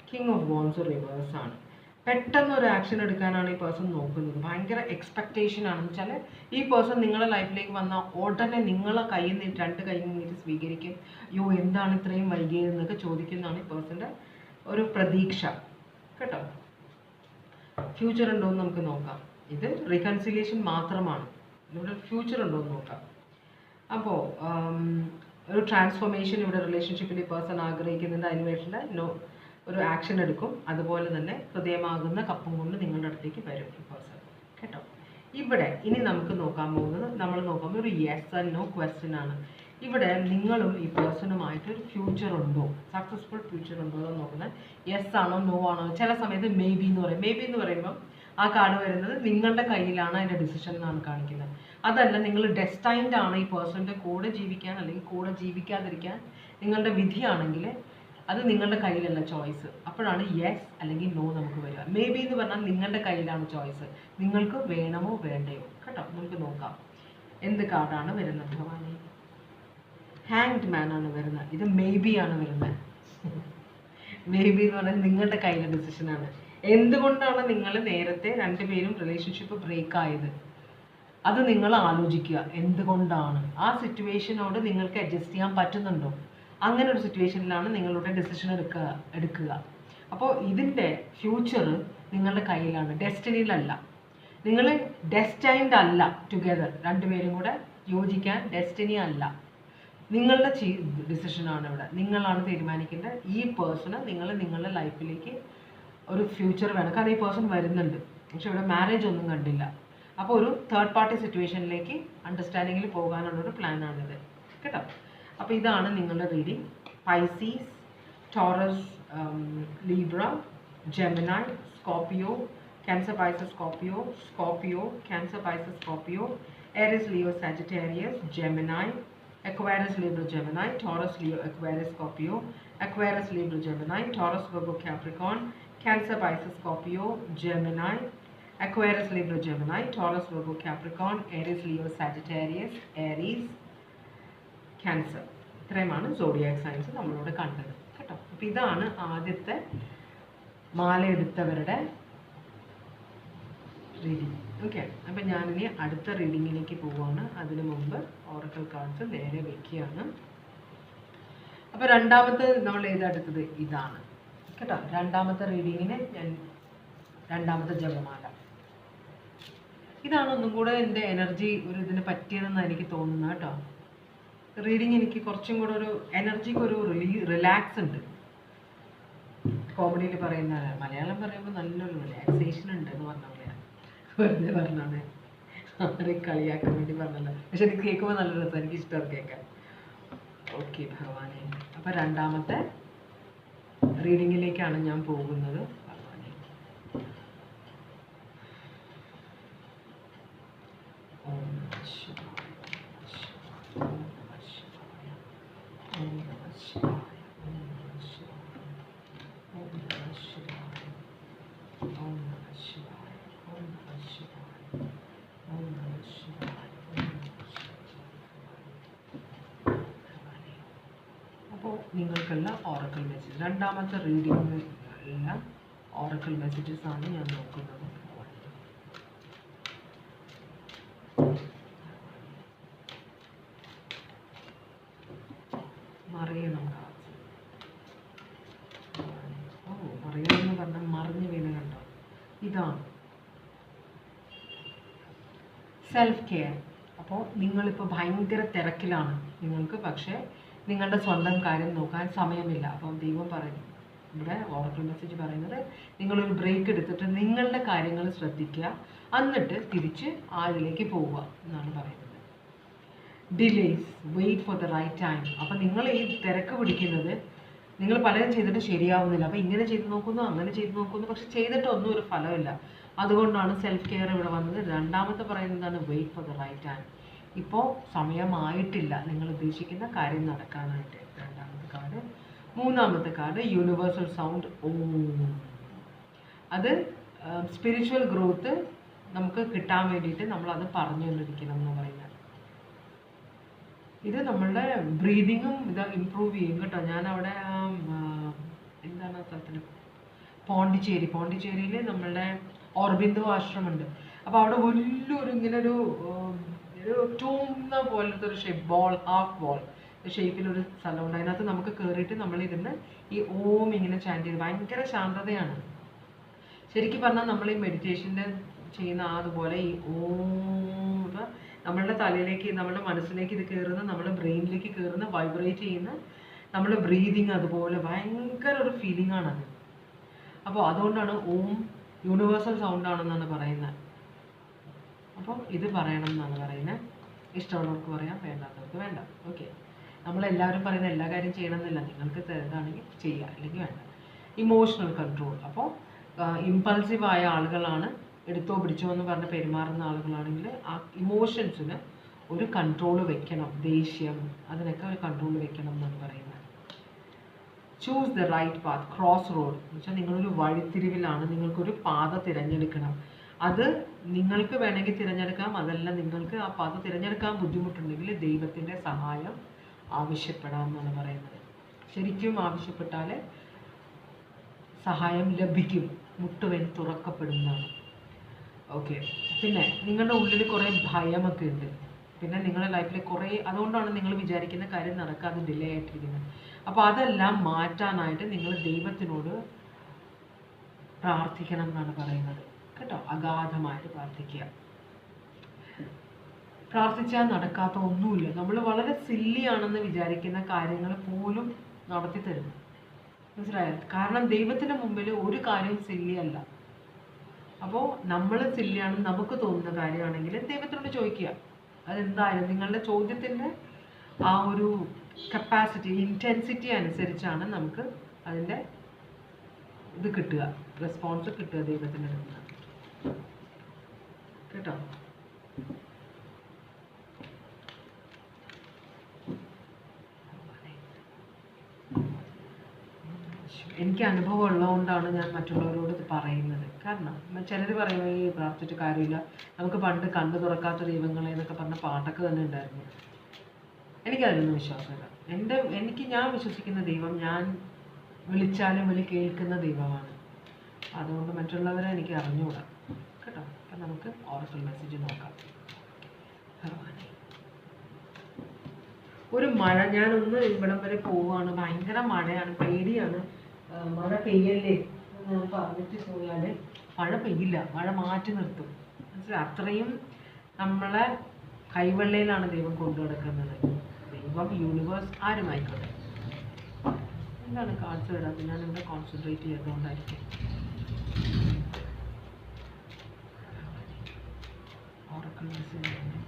കിങ് ഓഫ് വോൺസ് റിവേഴ്സ് ആണ്. പെട്ടെന്ന് ഒരു ആക്ഷൻ എടുക്കാനാണ് ഈ പേഴ്സൺ നോക്കുന്നത്. ഭയങ്കര എക്സ്പെക്റ്റേഷൻ ആണെന്ന് വെച്ചാൽ ഈ പേഴ്സൺ നിങ്ങളുടെ ലൈഫിലേക്ക് വന്നാൽ ഉടനെ നിങ്ങളെ കയ്യിൽ നിന്ന് 2 കൈയിൽ നിന്നിട്ട് സ്വീകരിക്കും. അയ്യോ എന്താണ് ഇത്രയും വൈകിയതെന്നൊക്കെ ചോദിക്കുന്നതാണ് ഈ പേഴ്സൻ്റെ ഒരു പ്രതീക്ഷ, കേട്ടോ. ഫ്യൂച്ചർ ഉണ്ടോ എന്ന് നമുക്ക് നോക്കാം. ഇത് റീകൺസിലിയേഷൻ മാത്രമാണ്. ഇവിടെ ഫ്യൂച്ചർ ഉണ്ടോ എന്ന് നോക്കാം. അപ്പോൾ ഒരു ട്രാൻസ്ഫോർമേഷൻ ഇവിടെ റിലേഷൻഷിപ്പിൽ ഈ പേഴ്സൺ ആഗ്രഹിക്കുന്നുണ്ട്. അതിന് വേണ്ടിയിട്ടുള്ള ഒരു ആക്ഷൻ എടുക്കും. അതുപോലെ തന്നെ ഹൃദയമാകുന്ന കപ്പും കൊണ്ട് നിങ്ങളുടെ അടുത്തേക്ക് വരും ഈ പേഴ്സൺ, കേട്ടോ. ഇവിടെ ഇനി നമുക്ക് നോക്കാൻ പോകുന്നത്, നമ്മൾ നോക്കുമ്പോൾ ഒരു യെസ് ആൻഡ് നോ ക്വസ്റ്റ്യൻ ആണ്. ഇവിടെ നിങ്ങളും ഈ പേഴ്സണുമായിട്ട് ഒരു ഫ്യൂച്ചർ ഉണ്ടോ, സക്സസ്ഫുൾ ഫ്യൂച്ചർ ഉണ്ടോ എന്ന് നോക്കുന്നത്. യെസ് ആണോ നോ ആണോ? ചില സമയത്ത് മേ ബി എന്ന് പറയും. മേ ബി എന്ന് പറയുമ്പോൾ ആ കാർഡ് വരുന്നത് നിങ്ങളുടെ കയ്യിലാണ് അതിൻ്റെ ഡിസിഷൻ എന്നാണ് കാണിക്കുന്നത്. അതല്ല, നിങ്ങൾ ഡെസ്റ്റൈൻഡ് ആണ് ഈ പേഴ്സണിൻ്റെ കൂടെ ജീവിക്കാൻ അല്ലെങ്കിൽ കൂടെ ജീവിക്കാതിരിക്കാൻ നിങ്ങളുടെ വിധിയാണെങ്കിൽ അത് നിങ്ങളുടെ കയ്യിലല്ല ചോയ്സ്. അപ്പോഴാണ് യെസ് അല്ലെങ്കിൽ നോ നമുക്ക് വരിക. മേ ബി എന്ന് പറഞ്ഞാൽ നിങ്ങളുടെ കയ്യിലാണ് ചോയ്സ്, നിങ്ങൾക്ക് വേണമോ വേണ്ടയോ, കേട്ടോ. നമുക്ക് നോക്കാം എന്ത് കാർഡാണ് വരുന്നത്. ഭഗവാനെ, ഹാങ്ഡ് മാൻ ആണ് വരുന്നത്. ഇത് മേ ബി ആണ് വരുന്നത്. മേ ബി എന്ന് പറഞ്ഞാൽ നിങ്ങളുടെ കയ്യിലെ ഡിസിഷനാണ്. എന്തുകൊണ്ടാണ് നിങ്ങൾ നേരത്തെ രണ്ടുപേരും റിലേഷൻഷിപ്പ് ബ്രേക്ക് ആയത്? അത് നിങ്ങൾ ആലോചിക്കുക. എന്തുകൊണ്ടാണ്? ആ സിറ്റുവേഷനോട് നിങ്ങൾക്ക് അഡ്ജസ്റ്റ് ചെയ്യാൻ പറ്റുന്നുണ്ടോ? അങ്ങനെ ഒരു സിറ്റുവേഷനിലാണ് നിങ്ങളുടെ ഡിസിഷൻ എടുക്കുക. അപ്പോൾ ഇതിൻ്റെ ഫ്യൂച്ചർ നിങ്ങളുടെ കയ്യിലാണ്, ഡെസ്റ്റിനിയിലല്ല. നിങ്ങൾ ഡെസ്റ്റൈൻഡ് അല്ല ടുഗെദർ, രണ്ടുപേരും കൂടെ യോജിക്കാൻ ഡെസ്റ്റിനി അല്ല. നിങ്ങളുടെ ഡിസിഷനാണ് ഇവിടെ. നിങ്ങളാണ് തീരുമാനിക്കേണ്ടത്. ഈ പേഴ്സണ് നിങ്ങളുടെ ലൈഫിലേക്ക് ഒരു ഫ്യൂച്ചർ വേണം. കാരണം ഈ പേഴ്സൺ വരുന്നുണ്ട്, പക്ഷെ ഇവിടെ മാരേജ് ഒന്നും കണ്ടില്ല. അപ്പോൾ ഒരു തേർഡ് പാർട്ടി സിറ്റുവേഷനിലേക്ക് അണ്ടർസ്റ്റാൻഡിങ്ങിൽ പോകാനുള്ളൊരു പ്ലാനാണിത് കേട്ടോ. അപ്പോൾ ഇതാണ് നിങ്ങളുടെ reading. Pisces, Taurus, Libra, Gemini, Scorpio, Cancer, Pisces, Scorpio, Cancer, Pisces, Scorpio, Aries, Leo, Sagittarius, Gemini, Aquarius, Libra, Gemini, Taurus, Leo, Aquarius, Scorpio, Aquarius, Libra, Gemini, Taurus, Virgo, Capricorn, Cancer, Pisces, Scorpio, Gemini, Aquarius, Libra, Gemini, Taurus, Virgo, Capricorn, Aries, Leo, Sagittarius, Aries, Cancer. ഇത്രയുമാണ് zodiac signs നമ്മളോട് കണ്ടത് കേട്ടോ. അപ്പോൾ ഇതാണ് ആദ്യത്തെ മാല എടുത്തവരുടെ reading. Okay, അപ്പം ഞാനിനി അടുത്ത റീഡിങ്ങിലേക്ക് പോവുകയാണ്. അതിനു മുമ്പ് ഓറക്കിൾ കാർഡ്സ് നേരെ വെക്കുകയാണ്. അപ്പോൾ രണ്ടാമത്തെ നമ്മൾ ഏതെടുത്തത് ഇതാണ് കേട്ടോ. രണ്ടാമത്തെ റീഡിങ്ങിന് ഞാൻ രണ്ടാമത്തെ ജപമാല. ഇതാണ് ഒന്നും കൂടെ എൻ്റെ എനർജി ഒരു ഇതിന് പറ്റിയതെന്നാണ് എനിക്ക് തോന്നുന്നത് കേട്ടോ. റീഡിങ് എനിക്ക് കുറച്ചും കൂടെ ഒരു എനർജിക്ക് ഒരു റിലാക്സ് ഉണ്ട്. കോമഡിയിൽ പറയുന്ന മലയാളം പറയുമ്പോൾ നല്ലൊരു റിലാക്സേഷൻ ഉണ്ട് എന്ന് പറഞ്ഞ പോലെയാണ്. വെറുതെ പറഞ്ഞാണ്, ആരെ കളിയാക്കാൻ വേണ്ടി പറഞ്ഞല്ലോ. പക്ഷെ എനിക്ക് കേൾക്കുമ്പോൾ നല്ല രസം, എനിക്ക് ഇഷ്ടം കേൾക്കാൻ. ഓക്കെ ഭഗവാനെ. അപ്പം രണ്ടാമത്തെ റീഡിങ്ങിലേക്കാണ് ഞാൻ പോകുന്നത്. ഭഗവാനെ, ഓം നമഃ ശിവായ, ഓം നമഃ ശിവായ, ഓം നമഃ ശിവായ, ഓം നമഃ ശിവായ, ഓം നമഃ ശിവായ, ഓം നമഃ ശിവായ, ഓം നമഃ ശിവായ, ഓം നമഃ ശിവായ, ഓം നമഃ ശിവായ. അപ്പോൾ നിങ്ങൾക്കുള്ള ഓറക്കിൾ മെസ്സേജ്, രണ്ടാമത്തെ റീഡിങ്ങിലുള്ള ഓറക്കിൾ മെസ്സേജസ് ആണ് ഞാൻ നോക്കുന്നത്. മറിയണം. ഓ, മറിയണമെന്ന് പറഞ്ഞാൽ മറിഞ്ഞു വീണ് കണ്ടോ. ഇതാണ് സെൽഫ് കെയർ. അപ്പോൾ നിങ്ങളിപ്പോൾ ഭയങ്കര തിരക്കിലാണ് നിങ്ങൾക്ക്, പക്ഷേ നിങ്ങളുടെ സ്വന്തം കാര്യം നോക്കാൻ സമയമില്ല. അപ്പം ദൈവം പറയും, ഇവിടെ ഓറക്കിൾ മെസ്സേജ് പറയുന്നത്, നിങ്ങളൊരു ബ്രേക്ക് എടുത്തിട്ട് നിങ്ങളുടെ കാര്യങ്ങൾ ശ്രദ്ധിക്കുക, എന്നിട്ട് തിരിച്ച് ആളിലേക്ക് പോവുക എന്നാണ് പറയുന്നത്. Delays, wait for the right time. അപ്പം നിങ്ങൾ ഈ തിരക്ക് പിടിക്കുന്നത്, നിങ്ങൾ പലരും ചെയ്തിട്ട് ശരിയാവുന്നില്ല. അപ്പോൾ ഇങ്ങനെ ചെയ്ത് നോക്കുന്നു, അങ്ങനെ ചെയ്ത് നോക്കുന്നു, പക്ഷെ ചെയ്തിട്ടൊന്നും ഒരു ഫലമില്ല. അതുകൊണ്ടാണ് സെൽഫ് കെയർ ഇവിടെ വന്നത്. രണ്ടാമത്തെ പറയുന്നതാണ് wait for the right time. ഇപ്പോൾ സമയമായിട്ടില്ല നിങ്ങൾ ഉദ്ദേശിക്കുന്ന കാര്യം നടക്കാനായിട്ട്. രണ്ടാമത്തെ കാർഡ്. മൂന്നാമത്തെ കാർഡ് യൂണിവേഴ്സൽ സൗണ്ട് ഓം. അത് സ്പിരിച്വൽ ഗ്രോത്ത് നമുക്ക് കിട്ടാൻ വേണ്ടിയിട്ട് നമ്മളത് പറഞ്ഞുകൊണ്ടിരിക്കണം എന്ന് പറയുന്നത്. ഇത് നമ്മളുടെ ബ്രീതിങ്ങും ഇത് ഇമ്പ്രൂവ് ചെയ്യും കേട്ടോ. ഞാനവിടെ എന്താണ് സ്ഥലത്തിന്, പോണ്ടിച്ചേരിയിൽ നമ്മളുടെ ഓർബിന്ദോ ആശ്രമമുണ്ട്. അപ്പോൾ അവിടെ വലിയൊരു ഇങ്ങനെ ഒരു ടൂന്ന പോലത്തെ ഒരു ഷേപ്പ്, ബോൾ, ഹാഫ് ബോൾ ഷേപ്പിലൊരു സ്ഥലമുണ്ട്. അതിനകത്ത് നമുക്ക് കയറിയിട്ട് നമ്മളിരുന്ന് ഈ ഓം ഇങ്ങനെ ചാൻറ്റ് ചെയ്ത്, ഭയങ്കര ശാന്തതയാണ്. ശരിക്കും പറഞ്ഞാൽ നമ്മൾ ഈ മെഡിറ്റേഷൻ്റെ ചെയ്യുന്ന അതുപോലെ ഈ ഓം നമ്മളുടെ തലയിലേക്ക്, നമ്മുടെ മനസ്സിലേക്ക് ഇത് കയറുന്ന, നമ്മുടെ ബ്രെയിനിലേക്ക് കയറുന്ന, വൈബ്രേറ്റ് ചെയ്യുന്ന നമ്മുടെ ബ്രീതിങ് അതുപോലെ ഭയങ്കര ഒരു ഫീലിംഗ് ആണത്. അപ്പോൾ അതുകൊണ്ടാണ് ഓം യൂണിവേഴ്സൽ സൗണ്ട് ആണെന്നാണ് പറയുന്നത്. അപ്പോൾ ഇത് പറയണം എന്നാണ് പറയുന്നത്. ഇഷ്ടമുള്ളവർക്ക് പറയാം, വേണ്ടാത്തവർക്ക് വേണ്ട. ഓക്കെ, നമ്മളെല്ലാവരും പറയുന്ന എല്ലാ കാര്യം ചെയ്യണമെന്നില്ല. നിങ്ങൾക്ക് ഇതാണെങ്കിൽ ചെയ്യുക, അല്ലെങ്കിൽ വേണ്ട. Emotional control. അപ്പോൾ ഇമ്പൾസീവായ ആളുകളാണ്, എടുത്തോ പിടിച്ചോ എന്ന് പറഞ്ഞ് പെരുമാറുന്ന ആളുകളാണെങ്കിൽ ആ ഇമോഷൻസിന് ഒരു കൺട്രോൾ വെക്കണം. ദേഷ്യം, അതിനൊക്കെ ഒരു കൺട്രോൾ വെക്കണം എന്നാണ് പറയുന്നത്. Choose the right path, cross road എന്ന് വെച്ചാൽ നിങ്ങളൊരു വഴിത്തിരിവിലാണ്, നിങ്ങൾക്കൊരു പാത തിരഞ്ഞെടുക്കണം. അത് നിങ്ങൾക്ക് വേണമെങ്കിൽ തിരഞ്ഞെടുക്കാം, അതല്ല നിങ്ങൾക്ക് ആ പാത തിരഞ്ഞെടുക്കാൻ ബുദ്ധിമുട്ടുണ്ടെങ്കിൽ ദൈവത്തിൻ്റെ സഹായം ആവശ്യപ്പെടാം എന്നാണ് പറയുന്നത്. ശരിക്കും ആവശ്യപ്പെട്ടാൽ സഹായം ലഭിക്കും, മുട്ടുവൻ തുറക്കപ്പെടുന്നതാണ്. ഓക്കെ, പിന്നെ നിങ്ങളുടെ ഉള്ളിൽ കുറേ ഭയമൊക്കെ ഉണ്ട്. പിന്നെ നിങ്ങളുടെ ലൈഫിൽ കുറേ, അതുകൊണ്ടാണ് നിങ്ങൾ വിചാരിക്കുന്ന കാര്യം നടക്കാതെ ഡിലേ ആയിട്ടിരിക്കുന്നത്. അപ്പോൾ അതെല്ലാം മാറ്റാനായിട്ട് നിങ്ങൾ ദൈവത്തിനോട് പ്രാർത്ഥിക്കണം എന്നാണ് പറയുന്നത് കേട്ടോ. അഗാധമായിട്ട് പ്രാർത്ഥിക്കുക. പ്രാർത്ഥിച്ചാൽ നടക്കാത്ത ഒന്നുമില്ല. നമ്മൾ വളരെ സില്ലിയാണെന്ന് വിചാരിക്കുന്ന കാര്യങ്ങൾ പോലും നടത്തി തരും. മനസ്സിലായോ? കാരണം ദൈവത്തിന് മുമ്പിൽ ഒരു കാര്യം സില്ലി അല്ല. അപ്പോൾ നമ്മൾ സില്ലിയാണെന്ന് നമുക്ക് തോന്നുന്ന കാര്യമാണെങ്കിൽ ദൈവത്തിനോട് ചോദിക്കുക. അതെന്തായാലും നിങ്ങളുടെ ചോദ്യത്തിൻ്റെ ആ ഒരു കപ്പാസിറ്റി, ഇൻറ്റൻസിറ്റി അനുസരിച്ചാണ് നമുക്ക് അതിൻ്റെ ഇത് കിട്ടുക, റെസ്പോൺസ് കിട്ടുക ദൈവത്തിൻ്റെ അടുത്ത് കേട്ടോ. എനിക്ക് അനുഭവം ഉള്ളതുകൊണ്ടാണ് ഞാൻ മറ്റുള്ളവരോട് ഇത് പറയുന്നത്. കാരണം ചിലർ പറയും ഈ പ്രാർത്ഥിച്ചിട്ട് കാര്യമില്ല, നമുക്ക് പണ്ട് കണ്ണു തുറക്കാത്ത ദൈവങ്ങളെ എന്നൊക്കെ പറഞ്ഞ പാട്ടൊക്കെ തന്നെ ഉണ്ടായിരുന്നു. എനിക്കതിലൊന്നും വിശ്വാസമില്ല. ഞാൻ വിശ്വസിക്കുന്ന ദൈവം ഞാൻ വിളിച്ചാലും വിളി കേൾക്കുന്ന ദൈവമാണ്. അതുകൊണ്ട് മറ്റുള്ളവരെ എനിക്ക് അറിഞ്ഞുകൂടാ കേട്ടോ. അപ്പം നമുക്ക് ഓറക്കൽ മെസ്സേജ് നോക്കാം. ഒരു മഴ, ഞാനൊന്ന് ഇവിടം വരെ പോവുകയാണ്, ഭയങ്കര മഴയാണ്, പേടിയാണ്. മഴ പെയ്യല്ലേ എന്ന് ഞാൻ പറഞ്ഞിട്ട് പോയാൽ മഴ പെയ്യില്ല, മഴ മാറ്റി നിർത്തും. മനസ്സിലായി? അത്രയും നമ്മളെ കൈവെള്ളയിലാണ് ദൈവം കൊണ്ടു നടക്കുന്നത്. ദൈവം, യൂണിവേഴ്സ്, ആരുമായിക്കോട്ടെ. എന്താണ് കാർഡ്സ് വരാത്തത്? ഞാൻ ഇവിടെ കോൺസെൻട്രേറ്റ് ചെയ്തുകൊണ്ടായിരിക്കും. ഓറക്കിൾ മെസ്സേജ്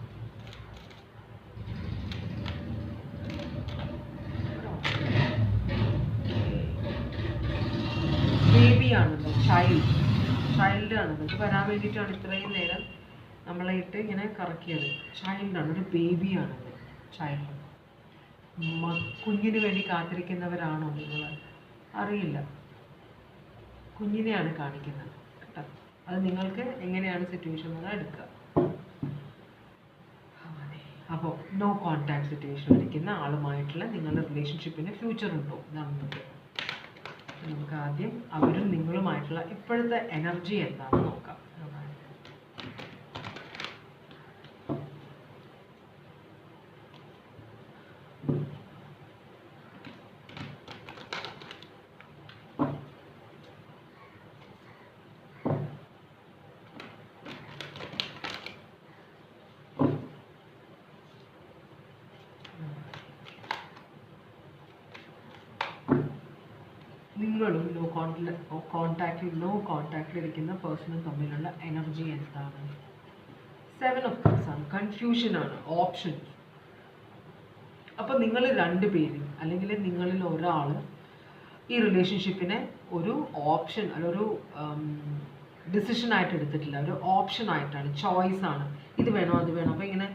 ബേബിയാണല്ലോ, ചൈൽഡ് ആണല്ലോ. ഇത് വരാൻ വേണ്ടിയിട്ടാണ് ഇത്രയും നേരം നമ്മളെ ഇട്ട് ഇങ്ങനെ കറക്കിയത്. ചൈൽഡാണ്, ഒരു ബേബിയാണത്. ചൈൽഡ് കുഞ്ഞിന് വേണ്ടി കാത്തിരിക്കുന്നവരാണോ നിങ്ങൾ? അറിയില്ല. കുഞ്ഞിനെയാണ് കാണിക്കുന്നത് കേട്ടോ. അത് നിങ്ങൾക്ക് എങ്ങനെയാണ് സിറ്റുവേഷൻ എന്ന് എടുക്കുക. അപ്പോൾ നോ കോൺടാക്ട് സിറ്റുവേഷൻ ഇരിക്കുന്ന ആളുമായിട്ടുള്ള നിങ്ങളുടെ റിലേഷൻഷിപ്പിന് ഫ്യൂച്ചർ ഉണ്ടോ? നമുക്ക് ആദ്യം അവരും നിങ്ങളുമായിട്ടുള്ള ഇപ്പോഴത്തെ എനർജി എന്താണെന്ന് നോക്കാം. നിങ്ങളും നോ കോൺടാക്റ്റിൽ ഇരിക്കുന്ന പേഴ്സണും തമ്മിലുള്ള എനർജി എന്താണ്? 7 of Cups ആണ്, കൺഫ്യൂഷനാണ്, ഓപ്ഷൻ. അപ്പോൾ നിങ്ങൾ രണ്ടുപേരും അല്ലെങ്കിൽ നിങ്ങളിൽ ഒരാൾ ഈ റിലേഷൻഷിപ്പിനെ ഒരു ഓപ്ഷൻ അല്ല, ഒരു ഡിസിഷനായിട്ട് എടുത്തിട്ടില്ല, ഒരു ഓപ്ഷനായിട്ടാണ്, ചോയ്സാണ്. ഇത് വേണോ അത് വേണോ, അപ്പോൾ ഇങ്ങനെ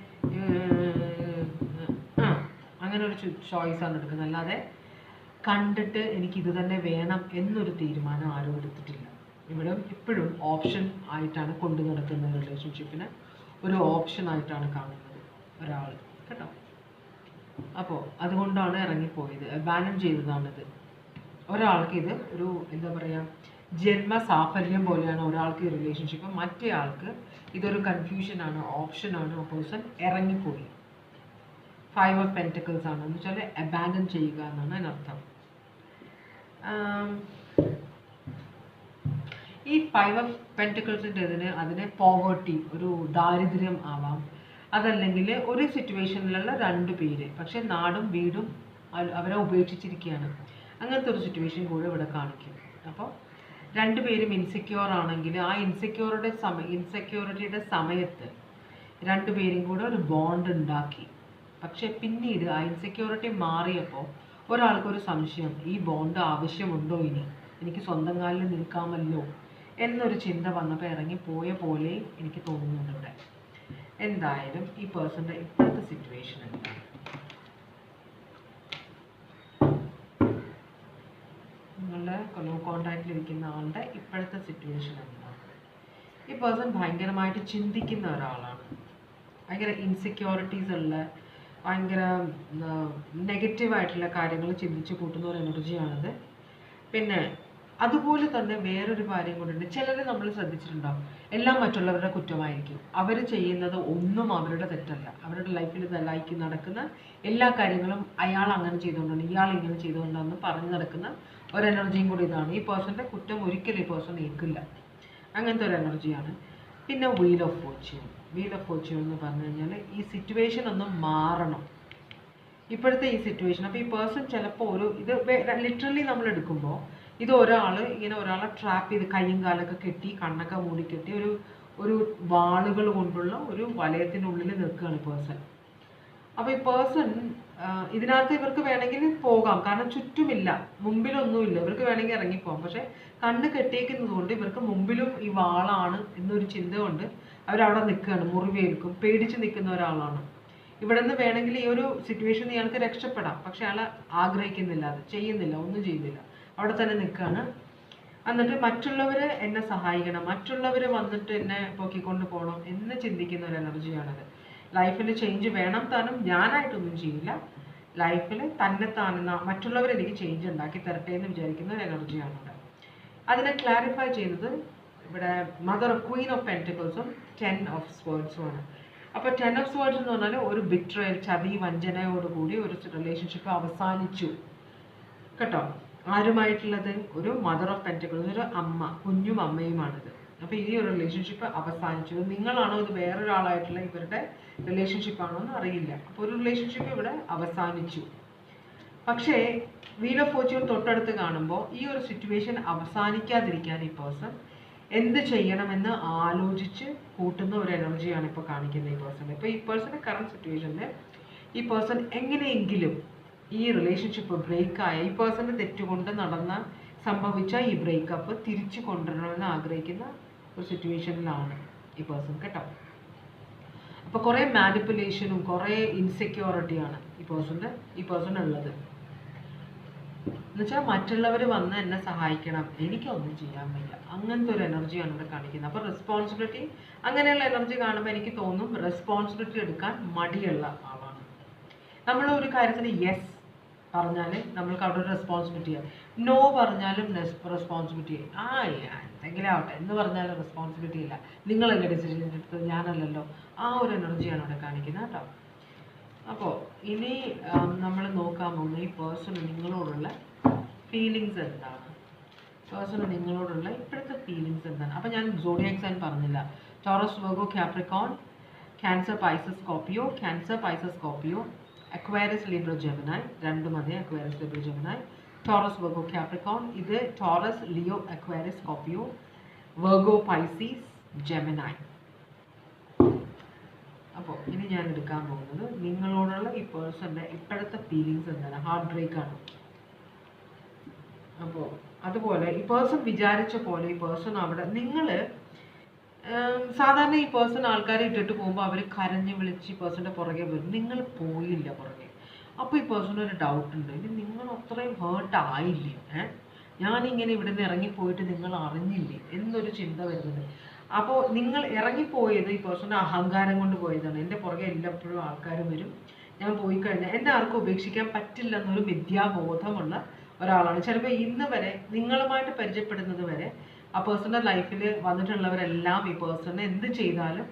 അങ്ങനെ ഒരു ചോയ്സാണ് എടുക്കുന്നത്. അല്ലാതെ കണ്ടിട്ട് എനിക്കിത് തന്നെ വേണം എന്നൊരു തീരുമാനം ആരും എടുത്തിട്ടില്ല. ഇവിടെ ഇപ്പോഴും ഓപ്ഷൻ ആയിട്ടാണ് കൊണ്ടു നടക്കുന്നത്. റിലേഷൻഷിപ്പിനെ ഒരു ഓപ്ഷനായിട്ടാണ് കാണുന്നത് ഒരാൾ കേട്ടോ. അപ്പോൾ അതുകൊണ്ടാണ് ഇറങ്ങിപ്പോയത്, അബാൻഡൻ ചെയ്തതാണിത്. ഒരാൾക്ക് ഇത് ഒരു എന്താ പറയുക, ജന്മസാഫല്യം പോലെയാണ് ഒരാൾക്ക് ഈ റിലേഷൻഷിപ്പ്. മറ്റേ ആൾക്ക് ഇതൊരു കൺഫ്യൂഷനാണ്, ഓപ്ഷനാണ്. ആ പേഴ്സൺ ഇറങ്ങിപ്പോയി. 5 of Pentacles ആണ് എന്ന് വെച്ചാൽ അബാൻഡൻ ചെയ്യുക എന്നാണ് അതിനർത്ഥം. ഈ 5 of Pentaclesൻ്റെ അതിനെ പോവർട്ടി, ഒരു ദാരിദ്ര്യം ആവാം. അതല്ലെങ്കിൽ ഒരു സിറ്റുവേഷനിലുള്ള 2 പേര് പക്ഷെ നാടും വീടും അവരെ ഉപേക്ഷിച്ചിരിക്കുകയാണ്. അങ്ങനത്തെ ഒരു സിറ്റുവേഷൻ കൂടെ ഇവിടെ കാണിക്കും. അപ്പോൾ 2 പേരും ഇൻസെക്യൂർ ആണെങ്കിൽ ആ ഇൻസെക്യൂരിറ്റിയുടെ സമയത്ത് 2 പേരും കൂടെ ഒരു ബോണ്ട് ഉണ്ടാക്കി. പക്ഷെ പിന്നീട് ആ ഇൻസെക്യൂരിറ്റി മാറിയപ്പോൾ ഒരാൾക്കൊരു സംശയം, ഈ ബോണ്ട് ആവശ്യമുണ്ടോ, ഇനി എനിക്ക് സ്വന്തം കാലിൽ നിൽക്കാമല്ലോ എന്നൊരു ചിന്ത വന്നപ്പോൾ ഇറങ്ങിപ്പോയ പോലെ എനിക്ക് തോന്നുന്നുണ്ട് ഇവിടെ. എന്തായാലും ഈ പേഴ്സൻ്റെ ഇപ്പോഴത്തെ സിറ്റുവേഷൻ എന്താണ്? നിങ്ങളുടെ കോൺടാക്റ്റിലിരിക്കുന്ന ആളുടെ ഇപ്പോഴത്തെ സിറ്റുവേഷൻ എന്താണ്? ഈ പേഴ്സൺ ഭയങ്കരമായിട്ട് ചിന്തിക്കുന്ന ഒരാളാണ്. ഭയങ്കര ഇൻസെക്യൂരിറ്റീസ് ഉള്ള, ഭയങ്കര നെഗറ്റീവായിട്ടുള്ള കാര്യങ്ങൾ ചിന്തിച്ച് കൂട്ടുന്ന ഒരു എനർജിയാണിത്. പിന്നെ അതുപോലെ തന്നെ വേറൊരു കാര്യം കൊണ്ടുണ്ട്. ചിലരെ നമ്മൾ ശ്രദ്ധിച്ചിട്ടുണ്ടാവും, എല്ലാം മറ്റുള്ളവരുടെ കുറ്റമായിരിക്കും. അവർ ചെയ്യുന്നത് ഒന്നും അവരുടെ തെറ്റല്ല. അവരുടെ ലൈഫിൽ ലൈക്ക് നടക്കുന്ന എല്ലാ കാര്യങ്ങളും അയാൾ അങ്ങനെ ചെയ്തുകൊണ്ടാണ്, ഇയാൾ ഇങ്ങനെ ചെയ്തുകൊണ്ടാണെന്ന് പറഞ്ഞു നടക്കുന്ന ഒരു എനർജിയും കൂടി ഇതാണ്. ഈ പേഴ്സൻ്റെ കുറ്റം ഒരിക്കലും ഈ പേഴ്സൺ ഏൽക്കില്ല. അങ്ങനത്തെ ഒരു എനർജിയാണ്. പിന്നെ wheel of Fortune. Wheel of Fortune എന്ന് പറഞ്ഞു കഴിഞ്ഞാൽ ഈ സിറ്റുവേഷൻ ഒന്ന് മാറണം, ഇപ്പോഴത്തെ ഈ സിറ്റുവേഷൻ. അപ്പോൾ ഈ പേഴ്സൺ ചിലപ്പോൾ ഇത് ലിറ്ററലി നമ്മൾ എടുക്കുമ്പോൾ ഇത് ഇങ്ങനെ ഒരാളെ ട്രാപ്പ് ചെയ്ത് കയ്യും കാലൊക്കെ കെട്ടി കണ്ണൊക്കെ മൂടി കെട്ടി ഒരു വാളുകൾ കൊണ്ടുള്ള ഒരു വലയത്തിനുള്ളിൽ നിൽക്കുകയാണ് പേഴ്സൺ. അപ്പോൾ ഈ പേഴ്സൺ ഇതിനകത്ത് ഇവർക്ക് വേണമെങ്കിൽ പോകാം, കാരണം ചുറ്റുമില്ല, മുമ്പിലൊന്നുമില്ല, ഇവർക്ക് വേണമെങ്കിൽ ഇറങ്ങിപ്പോകാം. പക്ഷെ കണ്ണ് കെട്ടിയേക്കുന്നത് കൊണ്ട് ഇവർക്ക് മുമ്പിലും ഈ വാളാണ് എന്നൊരു ചിന്ത കൊണ്ട് അവരവിടെ നിൽക്കുകയാണ്. മുറിവേൽക്കും, പേടിച്ച് നിൽക്കുന്ന ഒരാളാണ്. ഇവിടെ നിന്ന് വേണമെങ്കിൽ ഈ ഒരു സിറ്റുവേഷനിൽ ഇയാൾക്ക് രക്ഷപ്പെടാം, പക്ഷെ അയാൾ ആഗ്രഹിക്കുന്നില്ല, അത് ചെയ്യുന്നില്ല, ഒന്നും ചെയ്യുന്നില്ല, അവിടെ തന്നെ നിൽക്കുകയാണ്. എന്നിട്ട് മറ്റുള്ളവർ എന്നെ സഹായിക്കണം, മറ്റുള്ളവർ വന്നിട്ട് എന്നെ പൊക്കിക്കൊണ്ട് പോകണം എന്ന് ചിന്തിക്കുന്ന ഒരു എനർജിയാണത്. ലൈഫിൽ ചേഞ്ച് വേണം താനും, ഞാനായിട്ടൊന്നും ചെയ്യില്ല, ലൈഫിൽ തന്നെ താനുന്ന മറ്റുള്ളവർ എനിക്ക് ചേഞ്ച് ഉണ്ടാക്കി തരട്ടെ എന്ന് വിചാരിക്കുന്ന ഒരു എനർജിയാണത്. അതിനെ ക്ലാരിഫൈ ചെയ്യുന്നത് ഇവിടെ ക്വീൻ ഓഫ് പെന്റിക്കിൾസും 10 ഓഫ് സ്വേർഡ്സും ആണ്. അപ്പോൾ 10 ഓഫ് സ്വേർഡ്സ് എന്ന് പറഞ്ഞാൽ ഒരു ബിട്രയൽ, ചതി, വഞ്ചനയോടുകൂടി ഒരു റിലേഷൻഷിപ്പ് അവസാനിച്ചു കേട്ടോ. ആരുമായിട്ടുള്ളത്? ഒരു മദർ ഓഫ് പെന്റിക്കിൾസ്, ഒരു അമ്മ, കുഞ്ഞും അമ്മയുമാണിത്. അപ്പോൾ ഈ ഒരു റിലേഷൻഷിപ്പ് അവസാനിച്ചു. നിങ്ങളാണോ ഇത് വേറൊരാളായിട്ടുള്ള ഇവരുടെ റിലേഷൻഷിപ്പാണോ എന്ന് അറിയില്ല. അപ്പോൾ ഒരു റിലേഷൻഷിപ്പ് ഇവിടെ അവസാനിച്ചു. പക്ഷേ വീൽ ഓഫ് ഫോർച്യൂൺ തൊട്ടടുത്ത് കാണുമ്പോൾ ഈ ഒരു സിറ്റുവേഷൻ അവസാനിക്കാതിരിക്കാൻ ഈ പേഴ്സൺ എന്ത് ചെയ്യണമെന്ന് ആലോചിച്ച് കൂട്ടുന്ന ഒരു എനർജിയാണ് ഇപ്പോൾ കാണിക്കുന്നത് ഈ പേഴ്സൺ. ഇപ്പോൾ ഈ പേഴ്സൻ്റെ കറണ്ട് സിറ്റുവേഷനിൽ ഈ പേഴ്സൺ എങ്ങനെയെങ്കിലും ഈ റിലേഷൻഷിപ്പ് ബ്രേക്കായ, ഈ പേഴ്സൻ്റെ തെറ്റുകൊണ്ട് സംഭവിച്ച ഈ ബ്രേക്കപ്പ് തിരിച്ചു കൊണ്ടുവരണമെന്ന് ആഗ്രഹിക്കുന്ന ഒരു സിറ്റുവേഷനിലാണ് ഈ പേഴ്സൺ കേട്ടോ. അപ്പോൾ കുറേ മാനിപ്പുലേഷനും കുറേ ഇൻസെക്യൂരിറ്റിയാണ് ഈ പേഴ്സൺ ഉള്ളത്. എന്നുവെച്ചാൽ മറ്റുള്ളവർ വന്ന് എന്നെ സഹായിക്കണം, എനിക്കൊന്നും ചെയ്യാൻ വയ്യ, അങ്ങനത്തെ ഒരു എനർജിയാണ് ഇവിടെ കാണിക്കുന്നത്. അപ്പോൾ റെസ്പോൺസിബിലിറ്റി, അങ്ങനെയുള്ള എനർജി കാണുമ്പോൾ എനിക്ക് തോന്നും റെസ്പോൺസിബിലിറ്റി എടുക്കാൻ മടിയുള്ള ആളാണ്. നമ്മൾ ഒരു കാര്യത്തിന് യെസ് പറഞ്ഞാൽ നമ്മൾക്ക് അവിടെ ഒരു റെസ്പോൺസിബിലിറ്റി, നോ പറഞ്ഞാലും റെസ്പോൺസിബിലിറ്റി, എന്തെങ്കിലും ആവട്ടെ എന്ന് പറഞ്ഞാലും റെസ്പോൺസിബിലിറ്റി ഇല്ല, നിങ്ങളല്ലേ ഡിസിഷൻ എടുത്തത്, ഞാനല്ലല്ലോ, ആ ഒരു എനർജിയാണ് ഇവിടെ കാണിക്കുന്നത് കേട്ടോ. അപ്പോൾ ഇനി നമ്മൾ നോക്കാൻ പോകുന്ന ഈ പേഴ്സണ് നിങ്ങളോടുള്ള ഫീലിങ്സ് എന്താണ്, പേഴ്സണ് നിങ്ങളോടുള്ള ഇപ്പോഴത്തെ ഫീലിങ്സ് എന്താണ്. അപ്പോൾ ഞാൻ സോഡിയാക് സൈൻ പറഞ്ഞില്ല, Taurus, Virgo, Capricorn, Cancer, Pisces, Scorpio, Cancer, Pisces, Scorpio, Aquarius, Libra, Gemini, രണ്ടും മതി, Aquarius, Libra, Gemini, Taurus, Virgo, Capricorn. ഇത് Taurus, Leo, Aquarius, Scorpio, Virgo, Pisces, Gemini. അപ്പോൾ ഇനി ഞാൻ എടുക്കാൻ പോകുന്നത് നിങ്ങളോടുള്ള ഈ പേഴ്സൻ്റെ ഇപ്പോഴത്തെ ഫീലിങ്സ് എന്താണ്. ഹാർട്ട് ബ്രേക്ക് ആണ്. അപ്പോൾ അതുപോലെ ഈ പേഴ്സൺ വിചാരിച്ച പോലെ ഈ പേഴ്സൺ അവിടെ സാധാരണ ഈ പേഴ്സൺ ആൾക്കാരെ ഇട്ടിട്ട് പോകുമ്പോൾ അവർ കരഞ്ഞ് വിളിച്ച് ഈ പേഴ്സൻ്റെ പുറകെ വരും, നിങ്ങൾ പോയില്ല പുറകെ. അപ്പോൾ ഈ പേഴ്സൺ ഒരു ഡൗട്ട് ഉണ്ട്, ഇനി നിങ്ങൾ അത്രയും ഹേർട്ട് ആയില്ലേ, ഞാനിങ്ങനെ ഇവിടെ നിന്ന് ഇറങ്ങിപ്പോയിട്ട് നിങ്ങൾ അറിഞ്ഞില്ലേ എന്നൊരു ചിന്ത വരുന്നത്. അപ്പോൾ നിങ്ങൾ ഇറങ്ങിപ്പോയത് ഈ പേഴ്സൻ്റെ അഹങ്കാരം കൊണ്ട് പോയതാണ്. എൻ്റെ പുറകെ എല്ലായ്പ്പോഴും ആൾക്കാർ വരും, ഞാൻ പോയി കഴിഞ്ഞാൽ എന്നെ ആർക്കും ഉപേക്ഷിക്കാൻ പറ്റില്ല എന്നൊരു വിദ്യാബോധമുള്ള ഒരാളാണ്. ചിലപ്പോൾ ഇന്ന് വരെ നിങ്ങളുമായിട്ട് പരിചയപ്പെടുന്നത് വരെ ആ പേഴ്സണൽ ലൈഫിൽ വന്നിട്ടുള്ളവരെല്ലാം ഈ പേഴ്സണിനെ എന്ത് ചെയ്താലും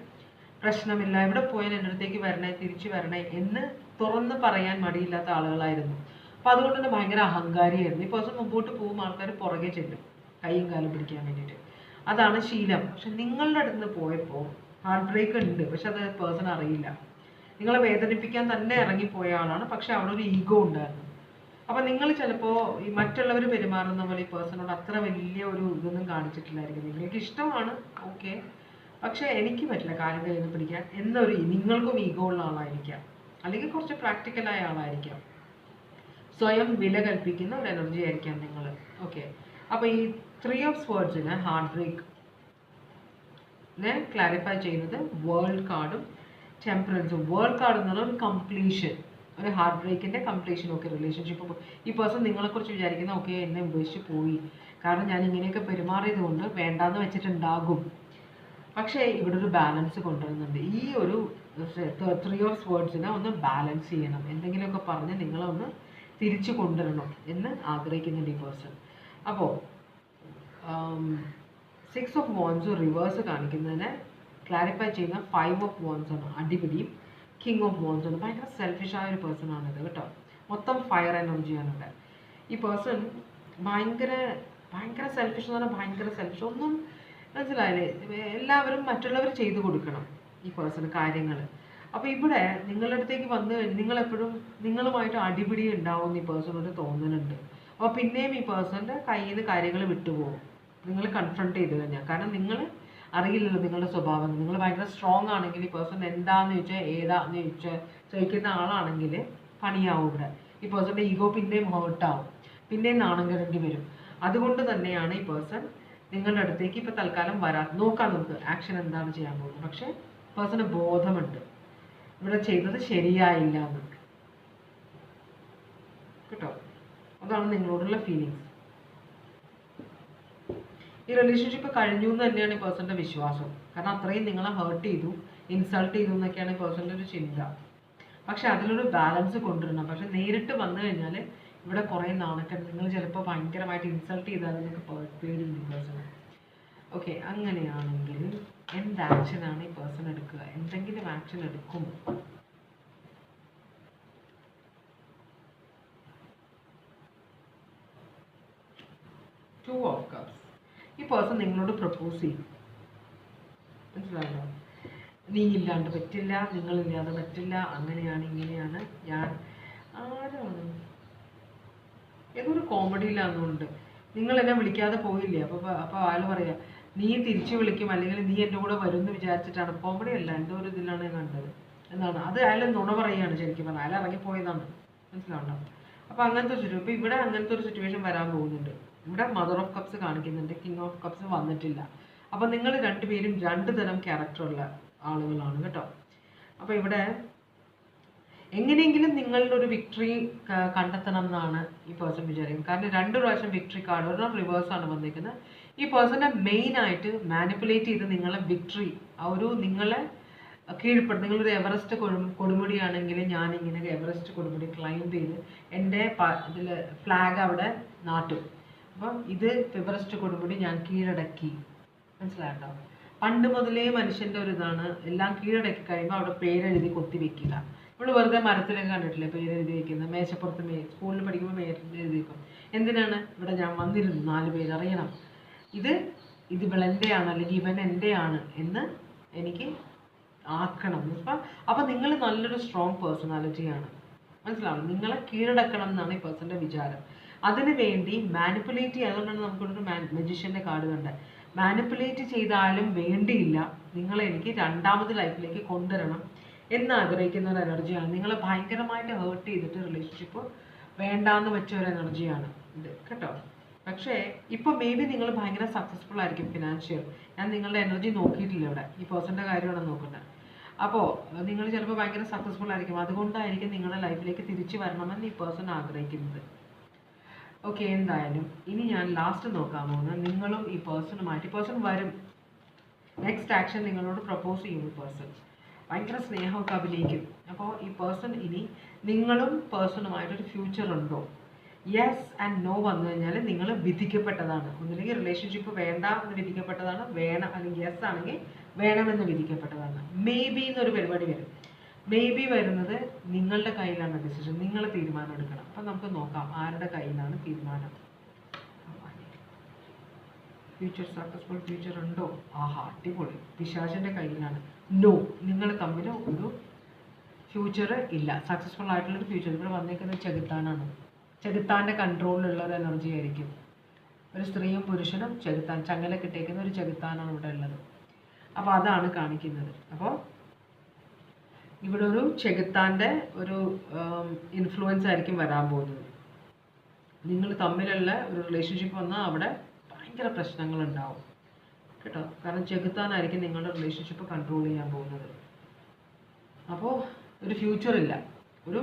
പ്രശ്നമില്ല, എവിടെ പോയാൽ എൻ്റെ അടുത്തേക്ക് വരണേ, തിരിച്ചു വരണേ എന്ന് തുറന്ന് പറയാൻ മടിയില്ലാത്ത ആളുകളായിരുന്നു. അപ്പോൾ അതുകൊണ്ട് തന്നെ ഭയങ്കര അഹങ്കാരിയായിരുന്നു. ഈ പേഴ്സൺ മുമ്പോട്ട് പോകുമ്പോൾ ആൾക്കാർ പുറകെ ചെല്ലും കൈയും കാലും പിടിക്കാൻ വേണ്ടിയിട്ട്, അതാണ് ശീലം. പക്ഷെ നിങ്ങളുടെ അടുത്ത് നിന്ന് പോയപ്പോൾ ഹാർട്ട് ബ്രേക്ക് ഉണ്ട്, പക്ഷെ അത് പേഴ്സൺ അറിയില്ല. നിങ്ങളെ വേദനിപ്പിക്കാൻ തന്നെ ഇറങ്ങിപ്പോയ ആളാണ്, പക്ഷെ അവിടെ ഒരു ഈഗോ ഉണ്ടായിരുന്നു. അപ്പം നിങ്ങൾ ചിലപ്പോൾ ഈ മറ്റുള്ളവർ പെരുമാറുന്ന പോലെ ഈ പേഴ്സണോട് അത്ര വലിയ ഒരു ഇതൊന്നും കാണിച്ചിട്ടില്ലായിരിക്കും. നിങ്ങൾക്ക് ഇഷ്ടമാണ്, ഓക്കെ, പക്ഷെ എനിക്ക് പറ്റില്ല കാര്യം കയ്യിൽ നിന്ന് പിടിക്കാൻ എന്നൊരു നിങ്ങൾക്കും ഈഗോ ഉള്ള ആളായിരിക്കാം, അല്ലെങ്കിൽ കുറച്ച് പ്രാക്ടിക്കലായ ആളായിരിക്കാം, സ്വയം വില കൽപ്പിക്കുന്ന ഒരു എനർജി ആയിരിക്കാം നിങ്ങൾ. ഓക്കെ, അപ്പോൾ ഈ 3 ഓഫ് സ്വേർഡ്സിന് ഹാർട്ട് ബ്രേക്കിനെ ക്ലാരിഫൈ ചെയ്യുന്നത് വേൾഡ് കാർഡും ടെമ്പറൻസും. വേൾഡ് കാർഡ് എന്ന് പറഞ്ഞാൽ ഒരു കംപ്ലീഷൻ, ഒരു ഹാർട്ട് ബ്രേക്കിൻ്റെ കംപ്ലീഷൻ. ഓക്കെ, റിലേഷൻഷിപ്പ് ഈ പേഴ്സൺ നിങ്ങളെക്കുറിച്ച് വിചാരിക്കുന്ന ഓക്കെ എന്നെ ഉപേക്ഷിച്ച് പോയി, കാരണം ഞാൻ ഇങ്ങനെയൊക്കെ പെരുമാറിയത് കൊണ്ട് വേണ്ടാന്ന് വെച്ചിട്ടുണ്ടാകും. പക്ഷേ ഇവിടെ ഒരു ബാലൻസ് കൊണ്ടുവരുന്നുണ്ട്. ഈ ഒരു 3 ഓഫ് സ്വേർഡ്സിനെ ഒന്ന് ബാലൻസ് ചെയ്യണം, എന്തെങ്കിലുമൊക്കെ പറഞ്ഞ് നിങ്ങളൊന്ന് തിരിച്ചു കൊണ്ടുവരണം എന്ന് ആഗ്രഹിക്കുന്നുണ്ട് ഈ പേഴ്സൺ. അപ്പോൾ സിക്സ് ഓഫ് വോൺസ് റിവേഴ്സ് കാണിക്കുന്നതിനെ ക്ലാരിഫൈ ചെയ്യുന്ന 5 ഓഫ് വോൺസ് ആണ്. അടിപിടിയും കിങ് ഓഫ് വോൺസ് ആണ്. ഭയങ്കര സെൽഫിഷ് ആയ ഒരു പേഴ്സൺ ആണിത് കേട്ടോ. മൊത്തം ഫയർ എനർജിയാണ് ഇവിടെ. ഈ പേഴ്സൺ ഭയങ്കര ഭയങ്കര സെൽഫിഷ് എന്ന് പറഞ്ഞാൽ ഭയങ്കര സെൽഫിഷ്. ഒന്നും മനസ്സിലായില്ലേ? എല്ലാവരും മറ്റുള്ളവർ ചെയ്തു കൊടുക്കണം ഈ പേഴ്സണ് കാര്യങ്ങൾ. അപ്പോൾ ഇവിടെ നിങ്ങളുടെ അടുത്തേക്ക് വന്ന് നിങ്ങളെപ്പോഴും നിങ്ങളുമായിട്ട് അടിപിടി ഉണ്ടാവും ഈ പേഴ്സണോട് തോന്നുന്നുണ്ട്. അപ്പോൾ പിന്നെയും ഈ പേഴ്സൻ്റെ കയ്യിൽ നിന്ന് കാര്യങ്ങൾ വിട്ടുപോകും നിങ്ങൾ കൺഫ്രണ്ട് ചെയ്ത് കഴിഞ്ഞാൽ. കാരണം നിങ്ങൾ അറിയില്ലല്ലോ നിങ്ങളുടെ സ്വഭാവം. നിങ്ങൾ ഭയങ്കര സ്ട്രോങ് ആണെങ്കിൽ ഈ പേഴ്സൺ എന്താണെന്ന് ചോദിച്ചാൽ ഏതാന്ന് ചോദിക്കുന്ന ആളാണെങ്കിൽ പണിയാവും ഇവിടെ. ഈ പേഴ്സൻ്റെ ഈഗോ പിന്നെയും ഹേർട്ടാവും, പിന്നെയും നാണം കെടേണ്ടി വരും. അതുകൊണ്ട് തന്നെയാണ് ഈ പേഴ്സൺ നിങ്ങളുടെ അടുത്തേക്ക് ഇപ്പോൾ തൽക്കാലം നോക്കാം നമുക്ക് ആക്ഷൻ എന്താണ് ചെയ്യാൻ പോകുന്നത്. പക്ഷേ പേഴ്സണ് ബോധമുണ്ട് ഇവിടെ ചെയ്തത് ശരിയായില്ല എന്ന് കേട്ടോ. അതാണ് നിങ്ങളോടുള്ള ഫീലിങ്സ്. ഈ റിലേഷൻഷിപ്പ് കഴിഞ്ഞു എന്ന് തന്നെയാണ് ഈ പേഴ്സൻ്റെ വിശ്വാസം. കാരണം അത്രയും നിങ്ങളെ ഹേർട്ട് ചെയ്തു, ഇൻസൾട്ട് ചെയ്തു എന്നൊക്കെയാണ് ഈ പേഴ്സൻ്റെ ഒരു ചിന്ത. പക്ഷെ അതിലൊരു ബാലൻസ് കൊണ്ടുവരണം. പക്ഷെ നേരിട്ട് വന്നു കഴിഞ്ഞാൽ ഇവിടെ കുറേ നാണക്കേട്, നിങ്ങൾ ചിലപ്പോൾ ഭയങ്കരമായിട്ട് ഇൻസൾട്ട് ചെയ്താൽ നിങ്ങൾക്ക് പേടിയുണ്ട് ഈ പേഴ്സണ്. ഓക്കെ, അങ്ങനെയാണെങ്കിൽ എന്ത് ആക്ഷനാണ് ഈ പേഴ്സൺ എടുക്കുക? എന്തെങ്കിലും ആക്ഷൻ എടുക്കും? Two of cups. ഈ പേഴ്സൺ നിങ്ങളോട് പ്രപ്പോസ് ചെയ്യും. മനസ്സിലായല്ലോ? നീ ഇല്ലാണ്ട് പറ്റില്ല, നിങ്ങളില്ലാതെ പറ്റില്ല, അങ്ങനെയാണ് ഇങ്ങനെയാണ്. ഞാൻ ആരാണ്? ഏതൊരു കോമഡിയിലാണെന്നുണ്ട്. നിങ്ങൾ എന്നെ വിളിക്കാതെ പോയില്ലേ, അപ്പോൾ അയാൾ പറയാ നീ തിരിച്ചു വിളിക്കും അല്ലെങ്കിൽ നീ എൻ്റെ കൂടെ വരും എന്ന് വിചാരിച്ചിട്ടാണ്. കോമഡി അല്ല, എന്തോ ഒരു ഇതിലാണ് കണ്ടത് എന്നാണ്. അത് അയാൾ നുണ പറയുകയാണ് ശരിക്കും പറഞ്ഞാൽ. അയാൾ ഇറങ്ങിപ്പോയതാണ്. മനസ്സിലാവണ്ടോ? അപ്പോൾ അങ്ങനത്തെ ഒരു സിറ്റുവേഷൻ, ഇപ്പോൾ ഇവിടെ അങ്ങനത്തെ ഒരു സിറ്റുവേഷൻ വരാൻ പോകുന്നുണ്ട്. ഇവിടെ മദർ ഓഫ് കപ്സ് കാണിക്കുന്നുണ്ട്, കിങ് ഓഫ് കപ്സ് വന്നിട്ടില്ല. അപ്പോൾ നിങ്ങൾ രണ്ടുപേരും രണ്ട് തരം ക്യാരക്ടറുള്ള ആളുകളാണ് കേട്ടോ. അപ്പോൾ ഇവിടെ എങ്ങനെയെങ്കിലും നിങ്ങളുടെ ഒരു വിക്ടറി കണ്ടെത്തണം എന്നാണ് ഈ പേഴ്സൺ വിചാരിക്കുന്നത്. കാരണം 2 പ്രാവശ്യം വിക്ടറി കാർഡ്, ഒരെണ്ണം റിവേഴ്സാണ് വന്നിരിക്കുന്നത്. ഈ പേഴ്സണെ മെയിനായിട്ട് മാനിപ്പുലേറ്റ് ചെയ്ത് നിങ്ങളെ വിക്ടറി, ആ ഒരു നിങ്ങളെ കീഴ്പ്പെടും. നിങ്ങളൊരു എവറസ്റ്റ് കൊടുമുടിയാണെങ്കിൽ ഞാനിങ്ങനെ എവറസ്റ്റ് കൊടുമുടി ക്ലൈംബ് ചെയ്ത് എൻ്റെ ഇതിൽ ഫ്ലാഗ് അവിടെ നാട്ടും. അപ്പം ഇത് എവറസ്റ്റ് കൊടുമുടി ഞാൻ കീഴടക്കി. മനസ്സിലായിട്ടോ? പണ്ട് മുതലേ മനുഷ്യൻ്റെ ഒരു ഇതാണ്, എല്ലാം കീഴടക്കി കഴിയുമ്പോൾ അവിടെ പേരെഴുതി കൊത്തി വെക്കുക. നമ്മൾ വെറുതെ മരത്തിലൊക്കെ കണ്ടിട്ടില്ലേ പേരെഴുതി വെക്കുന്നത്? മേശപ്പുറത്ത് സ്കൂളിൽ പഠിക്കുമ്പോൾ പേരെഴുതി വെക്കും. എന്തിനാണ്? ഇവിടെ ഞാൻ വന്നിരുന്നു, 4 പേര് അറിയണം, ഇത് ഇവളെൻ്റെയാണ് അല്ലെങ്കിൽ ഇവൻ എൻ്റെയാണ് എന്ന് എനിക്ക് ആക്കണം. അപ്പം നിങ്ങൾ നല്ലൊരു സ്ട്രോങ് പേഴ്സണാലിറ്റിയാണ്. മനസ്സിലാവണം? നിങ്ങളെ കീഴടക്കണം എന്നാണ് ഈ പേഴ്സൻ്റെ വിചാരം. അതിനു വേണ്ടി മാനിപ്പുലേറ്റ് ചെയ്യുക. അതുകൊണ്ടാണ് നമുക്കൊരു മജീഷ്യൻ്റെ കാർഡ് കണ്ടത്. മാനിപ്പുലേറ്റ് ചെയ്താലും വേണ്ടിയില്ല, നിങ്ങളെ എനിക്ക് രണ്ടാമത് ലൈഫിലേക്ക് കൊണ്ടുവരണം എന്ന് ആഗ്രഹിക്കുന്ന ഒരു എനർജിയാണ്. നിങ്ങളെ ഭയങ്കരമായിട്ട് ഹേർട്ട് ചെയ്തിട്ട് റിലേഷൻഷിപ്പ് വേണ്ടാന്ന് വെച്ച ഒരു എനർജിയാണ് ഇത് കേട്ടോ. പക്ഷേ ഇപ്പോൾ മേ ബി നിങ്ങൾ ഭയങ്കര സക്സസ്ഫുൾ ആയിരിക്കും ഫിനാൻഷ്യൽ. ഞാൻ നിങ്ങളുടെ എനർജി നോക്കിയിട്ടില്ല ഇവിടെ, ഈ പേഴ്സൻ്റെ കാര്യമാണ് നോക്കുന്നത്. അപ്പോൾ നിങ്ങൾ ചിലപ്പോൾ ഭയങ്കര സക്സസ്ഫുൾ ആയിരിക്കും. അതുകൊണ്ടായിരിക്കും നിങ്ങളുടെ ലൈഫിലേക്ക് തിരിച്ചു വരണമെന്ന് ഈ പേഴ്സൺ ആഗ്രഹിക്കുന്നത്. ഓക്കെ, എന്തായാലും ഇനി ഞാൻ ലാസ്റ്റ് നോക്കാൻ പോകുന്നത് നിങ്ങളും ഈ പേഴ്സണുമായിട്ട്. ഈ പേഴ്സൺ വരും, നെക്സ്റ്റ് ആക്ഷൻ നിങ്ങളോട് പ്രപ്പോസ് ചെയ്യും. ഈ പേഴ്സൺ ഭയങ്കര സ്നേഹമൊക്കെ അഭിനയിക്കും. അപ്പോൾ ഈ പേഴ്സൺ ഇനി നിങ്ങളും പേഴ്സണുമായിട്ടൊരു ഫ്യൂച്ചർ ഉണ്ടോ? യെസ് ആൻഡ് നോ വന്നു കഴിഞ്ഞാൽ നിങ്ങൾ വിധിക്കപ്പെട്ടതാണ്. ഒന്നില്ലെങ്കിൽ റിലേഷൻഷിപ്പ് വേണ്ട എന്ന് വിധിക്കപ്പെട്ടതാണ്, വേണം അല്ലെങ്കിൽ യെസ് ആണെങ്കിൽ വേണമെന്ന് വിധിക്കപ്പെട്ടതാണ്. മേ ബി എന്നൊരു പരിപാടി വരും. മേ ബി വരുന്നത് നിങ്ങളുടെ കയ്യിലാണ് ഡിസിഷൻ, നിങ്ങൾ തീരുമാനം എടുക്കണം. അപ്പം നമുക്ക് നോക്കാം ആരുടെ കയ്യിലാണ് തീരുമാനം. ഫ്യൂച്ചർ സക്സസ്ഫുൾ ഫ്യൂച്ചർ ഉണ്ടോ? ആഹാ, അടിപൊളി. പിശാചിൻ്റെ കയ്യിലാണ്. നോ, നിങ്ങൾ തമ്മിൽ ഒരു ഫ്യൂച്ചർ ഇല്ല, സക്സസ്ഫുൾ ആയിട്ടുള്ളൊരു ഫ്യൂച്ചർ. ഇവിടെ വന്നേക്കുന്നത് ചെകുത്താനാണ്. ചെകുത്താൻ്റെ കൺട്രോളിലുള്ള ഒരു എനർജി ആയിരിക്കും. ഒരു സ്ത്രീയും പുരുഷനും ചെകുത്താൻ, ചങ്ങല കിട്ടേക്കുന്ന ഒരു ചെകുത്താനാണ് ഇവിടെ ഉള്ളത്. അപ്പോൾ അതാണ് കാണിക്കുന്നത്. അപ്പോൾ ഇവിടെ ഒരു ചെകുത്താൻ്റെ ഒരു ഇൻഫ്ലുവൻസ് ആയിരിക്കും വരാൻ പോകുന്നത്. നിങ്ങൾ തമ്മിലുള്ള ഒരു റിലേഷൻഷിപ്പ് വന്നാൽ അവിടെ ഭയങ്കര പ്രശ്നങ്ങളുണ്ടാവും കേട്ടോ. കാരണം ചെകുത്താനായിരിക്കും നിങ്ങളുടെ റിലേഷൻഷിപ്പ് കൺട്രോൾ ചെയ്യാൻ പോകുന്നത്. അപ്പോൾ ഒരു ഫ്യൂച്ചർ ഇല്ല, ഒരു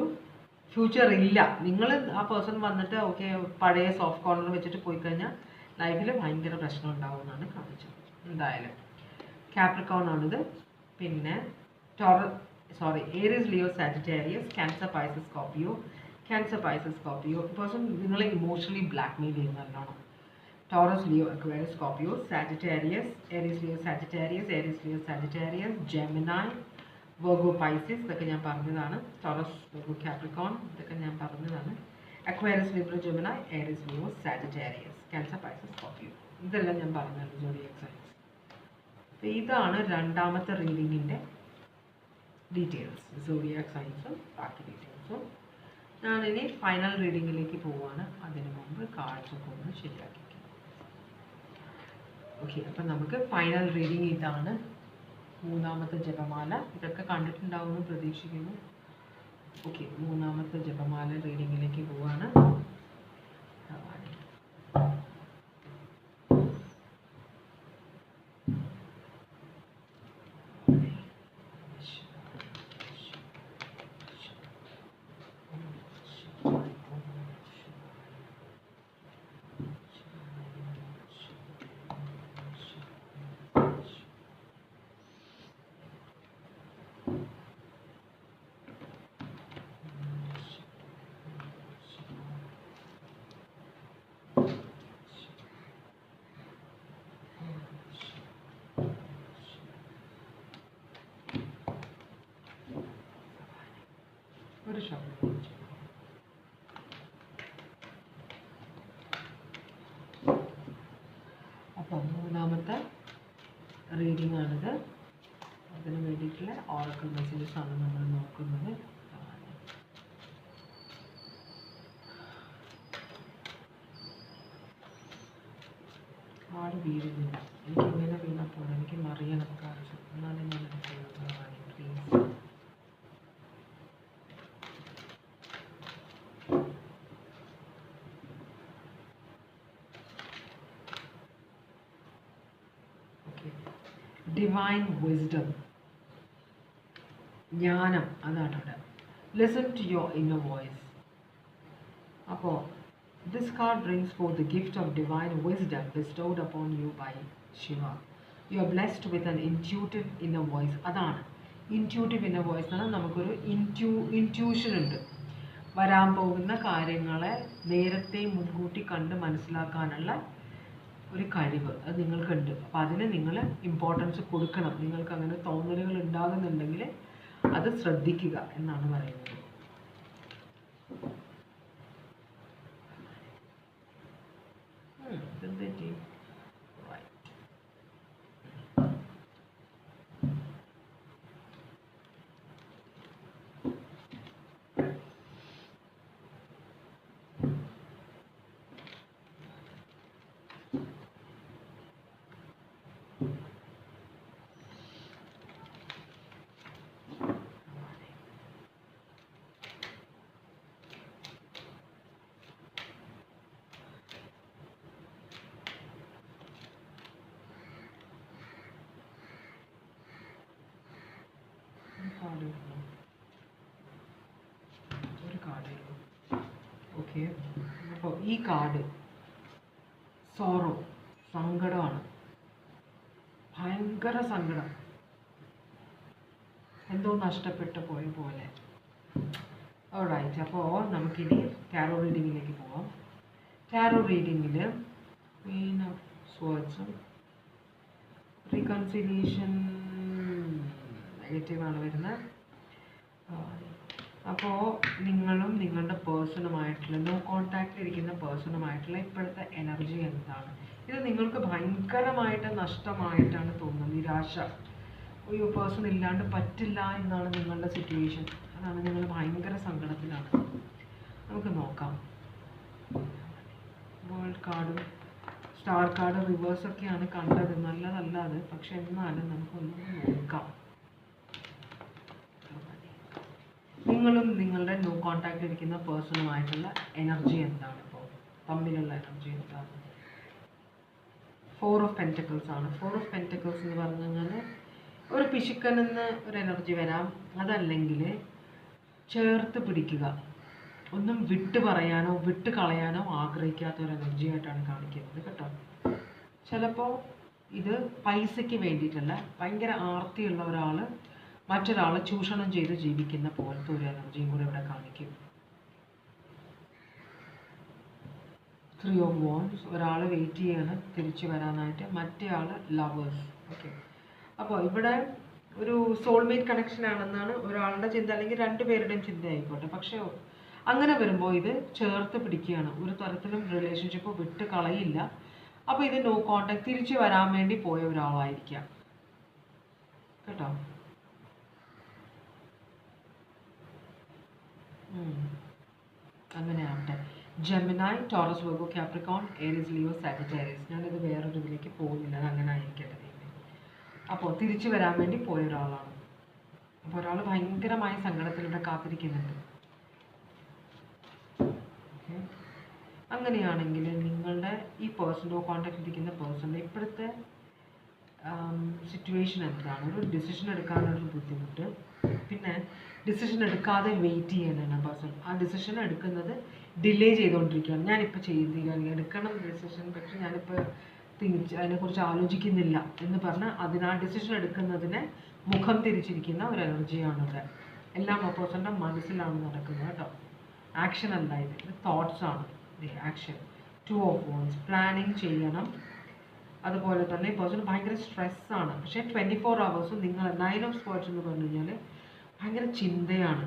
ഫ്യൂച്ചർ ഇല്ല. നിങ്ങൾ ആ പേഴ്സൺ വന്നിട്ട് ഓക്കെ പഴയ സോഫ്റ്റ് കോർണർ വെച്ചിട്ട് പോയി കഴിഞ്ഞാൽ ലൈഫിൽ ഭയങ്കര പ്രശ്നം ഉണ്ടാവും എന്നാണ് കാണിച്ചത്. എന്തായാലും കാപ്രിക്കോൺ ആണിത്. പിന്നെ Aries, Leo, Sagittarius, Cancer, Pisces, Scorpio. Cancer, Pisces, Scorpio. Person നിങ്ങളെ ഇമോഷണലി ബ്ലാക്ക്മെയിൽ ചെയ്യുന്ന നല്ലോണം. Taurus, Leo, Aquarius, Scorpio, Sagittarius, Aries, Leo, Sagittarius, Aries, Leo, Sagittarius, Gemini, Virgo, Pisces, ഇതൊക്കെ ഞാൻ പറഞ്ഞതാണ്. Taurus, Virgo, Capricorn, ഇതൊക്കെ ഞാൻ പറഞ്ഞതാണ്. Aquarius, Libra, Gemini, Aries, Leo, Sagittarius, Cancer, Pisces, Scorpio, ഇതെല്ലാം ഞാൻ പറഞ്ഞതാണ് സോഡിയക് സൈൻസ്. അപ്പോൾ ഇതാണ് രണ്ടാമത്തെ റീഡിങ്ങിൻ്റെ ഡീറ്റെയിൽസ്, സോഡിയക് സൈൻസും ബാക്കി ഡീറ്റെയിൽസും. ഞാനിനി ഫൈനൽ റീഡിങ്ങിലേക്ക് പോവുകയാണ്. അതിനു മുമ്പ് കാഴ്ചയൊക്കെ ഒന്ന് ശരിയാക്കി. ഓക്കെ, അപ്പം നമുക്ക് ഫൈനൽ റീഡിങ് ഇതാണ്. മൂന്നാമത്തെ ജപമാല, ഇതൊക്കെ കണ്ടിട്ടുണ്ടാവുമെന്ന് പ്രതീക്ഷിക്കുന്നു. ഓക്കെ, മൂന്നാമത്തെ ജപമാല റീഡിങ്ങിലേക്ക് പോവാണ്. ഒരു ശബ്ദം. അപ്പം മൂന്നാമത്തെ റീഡിംഗ് ആണിത്. അതിന് വേണ്ടിയിട്ടുള്ള ഓറക്കിൾ മെസ്സേജസ് ആണ് നമ്മൾ നോക്കുന്നത്. കാർഡ് വീഴുന്നില്ല, എനിക്കിങ്ങനെ വീണപ്പോൾ എനിക്ക് മറിയണം കാർഡ്, എന്നാലും ഞാൻ പ്ലീസ്. ഡിവൈൻ വിസ്ഡം, ജ്ഞാനം, അതാണ് അവിടെ. Listen to your inner voice. അപ്പോൾ this card brings forth the gift of divine wisdom bestowed upon you by Shiva. You are blessed with an intuitive inner voice. അതാണ് intuitive inner voice എന്ന്. നമുക്കൊരു intuition ഉണ്ട്. വരാൻ പോകുന്ന കാര്യങ്ങളെ നേരത്തെ മുൻകൂട്ടി കണ്ട് മനസ്സിലാക്കാനുള്ള ഒരു കഴിവ് അത് നിങ്ങൾക്കുണ്ട്. അപ്പോൾ അതിന് നിങ്ങൾ ഇമ്പോർട്ടൻസ് കൊടുക്കണം. നിങ്ങൾക്ക് അങ്ങനെ തോന്നലുകൾ ഉണ്ടാകുന്നുണ്ടെങ്കിൽ അത് ശ്രദ്ധിക്കുക എന്നാണ് പറയുന്നത്. ഒരു കാർഡ്. ഓക്കെ, അപ്പോൾ ഈ കാർഡ് സോറോ, സങ്കടമാണ്, ഭയങ്കര സങ്കടം, എന്തോ നഷ്ടപ്പെട്ടു പോയ പോലെ. ഓൾറൈറ്റ്, അപ്പോൾ നമുക്കിനി ടാരോ റീഡിങ്ങിലേക്ക് പോവാം. ടാരോ റീഡിങ്ങിൽ ക്വീൻ ഓഫ് സ്വേർഡ്സും റീകൺസിലിയേഷൻ നെഗറ്റീവാണ് വരുന്നത്. അപ്പോൾ നിങ്ങളും നിങ്ങളുടെ പേഴ്സണുമായിട്ടുള്ള നോ കോൺടാക്റ്റിൽ ഇരിക്കുന്ന പേഴ്സണുമായിട്ടുള്ള ഇപ്പോഴത്തെ എനർജി എന്താണ്? ഇത് നിങ്ങൾക്ക് ഭയങ്കരമായിട്ട് നഷ്ടമായിട്ടാണ് തോന്നുന്നത്. നിരാശ, ഒരു പേഴ്സൺ ഇല്ലാണ്ട് പറ്റില്ല എന്നാണ് നിങ്ങളുടെ സിറ്റുവേഷൻ. അതാണ്, നിങ്ങൾ ഭയങ്കര സങ്കടത്തിലാണ്. നമുക്ക് നോക്കാം. വേൾഡ് കാർഡും സ്റ്റാർ കാർഡ് റിവേഴ്സൊക്കെയാണ് കണ്ടത്. നല്ലതല്ല അത്, പക്ഷെ എന്നാലും നമുക്കൊന്ന് നോക്കാം. നിങ്ങളും നിങ്ങളുടെ നോ കോൺടാക്റ്റ് ഇരിക്കുന്ന പേഴ്സണുമായിട്ടുള്ള എനർജി എന്താണ്? ഇപ്പോൾ തമ്മിലുള്ള എനർജി എന്താണ്? 4 ഓഫ് പെൻറ്റക്കിൾസ് ആണ്. 4 ഓഫ് പെൻറ്റക്കിൾസ് എന്ന് പറഞ്ഞു കഴിഞ്ഞാൽ ഒരു പിശുക്കനെന്ന് ഒരു എനർജി വരാം. അതല്ലെങ്കിൽ ചേർത്ത് പിടിക്കുക, ഒന്നും വിട്ട് പറയാനോ വിട്ട് കളയാനോ ആഗ്രഹിക്കാത്ത ഒരു എനർജി ആയിട്ടാണ് കാണിക്കുന്നത് കേട്ടോ. ചിലപ്പോൾ ഇത് പൈസയ്ക്ക് വേണ്ടിയിട്ടല്ല, ഭയങ്കര ആർത്തിയുള്ള ഒരാൾ മറ്റൊരാളെ ചൂഷണം ചെയ്ത് ജീവിക്കുന്ന പോലത്തെ ഒരു എനർജിയും കൂടെ ഇവിടെ കാണിക്കും. ത്രീ ഓഫ് വോൺസ്, ഒരാൾ വെയിറ്റ് ചെയ്യാണ് തിരിച്ചു വരാനായിട്ട്, മറ്റേ ആൾ ലവേഴ്സ്. ഓക്കെ, അപ്പോൾ ഇവിടെ ഒരു സോൾമേറ്റ് കണക്ഷൻ ആണെന്നാണ് ഒരാളുടെ ചിന്ത, അല്ലെങ്കിൽ രണ്ടുപേരുടെയും ചിന്ത ആയിക്കോട്ടെ. പക്ഷേ അങ്ങനെ വരുമ്പോൾ ഇത് ചേർത്ത് പിടിക്കുകയാണ്, ഒരു തരത്തിലും റിലേഷൻഷിപ്പ് വിട്ട് കളയില്ല. അപ്പോൾ ഇത് നോ കോണ്ടാക്ട്, തിരിച്ചു വരാൻ വേണ്ടി പോയ ഒരാളായിരിക്കാം കേട്ടോ. അങ്ങനെ ആവട്ടെ. Gemini, Taurus, Virgo, Capricorn, Aries, Leo, Sagittarius. ഞാനിത് വേറൊരു ഇതിലേക്ക് പോകുന്നില്ല, അത് അങ്ങനെ ആയിരിക്കട്ടെ. അപ്പോൾ തിരിച്ചു വരാൻ വേണ്ടി പോയ ഒരാളാണ്. അപ്പോൾ ഒരാൾ ഭയങ്കരമായ സങ്കടത്തിലൂടെ കാത്തിരിക്കുന്നുണ്ട്. ഓക്കെ, അങ്ങനെയാണെങ്കിൽ നിങ്ങളുടെ ഈ പേഴ്സണോ കോൺടാക്ട് ഇരിക്കുന്ന പേഴ്സണിൻ്റെ ഇപ്പോഴത്തെ സിറ്റുവേഷൻ എന്താണ്? ഒരു ഡിസിഷൻ എടുക്കാനൊരു ബുദ്ധിമുട്ട്, പിന്നെ ഡിസിഷൻ എടുക്കാതെ വെയിറ്റ് ചെയ്യാനാണ് പേഴ്സൺ. ആ ഡിസിഷൻ എടുക്കുന്നത് ഡിലേ ചെയ്തുകൊണ്ടിരിക്കുകയാണ്. ഞാനിപ്പോൾ ചെയ്തിരിക്കുകയാണ്, എടുക്കണം ഡിസിഷൻ, പക്ഷെ ഞാനിപ്പോൾ അതിനെക്കുറിച്ച് ആലോചിക്കുന്നില്ല എന്ന് പറഞ്ഞ് ആ ഡിസിഷൻ എടുക്കുന്നതിനെ മുഖം തിരിച്ചിരിക്കുന്ന ഒരു എനർജിയാണ് ഇവിടെ. എല്ലാം ആ പേഴ്സൻ്റെ മനസ്സിലാണ് നടക്കുന്നത് കേട്ടോ. ആക്ഷൻ അല്ല, ഇത് തോട്ട്സ് ആണ്. Action. Two of wands, planning ചെയ്യണം. അതുപോലെ തന്നെ ഈ പേഴ്സൺ ഭയങ്കര സ്ട്രെസ്സാണ്. പക്ഷേ 24 hours നിങ്ങൾ 9 of Swords എന്ന് പറഞ്ഞു കഴിഞ്ഞാൽ ഭയങ്കര ചിന്തയാണ്,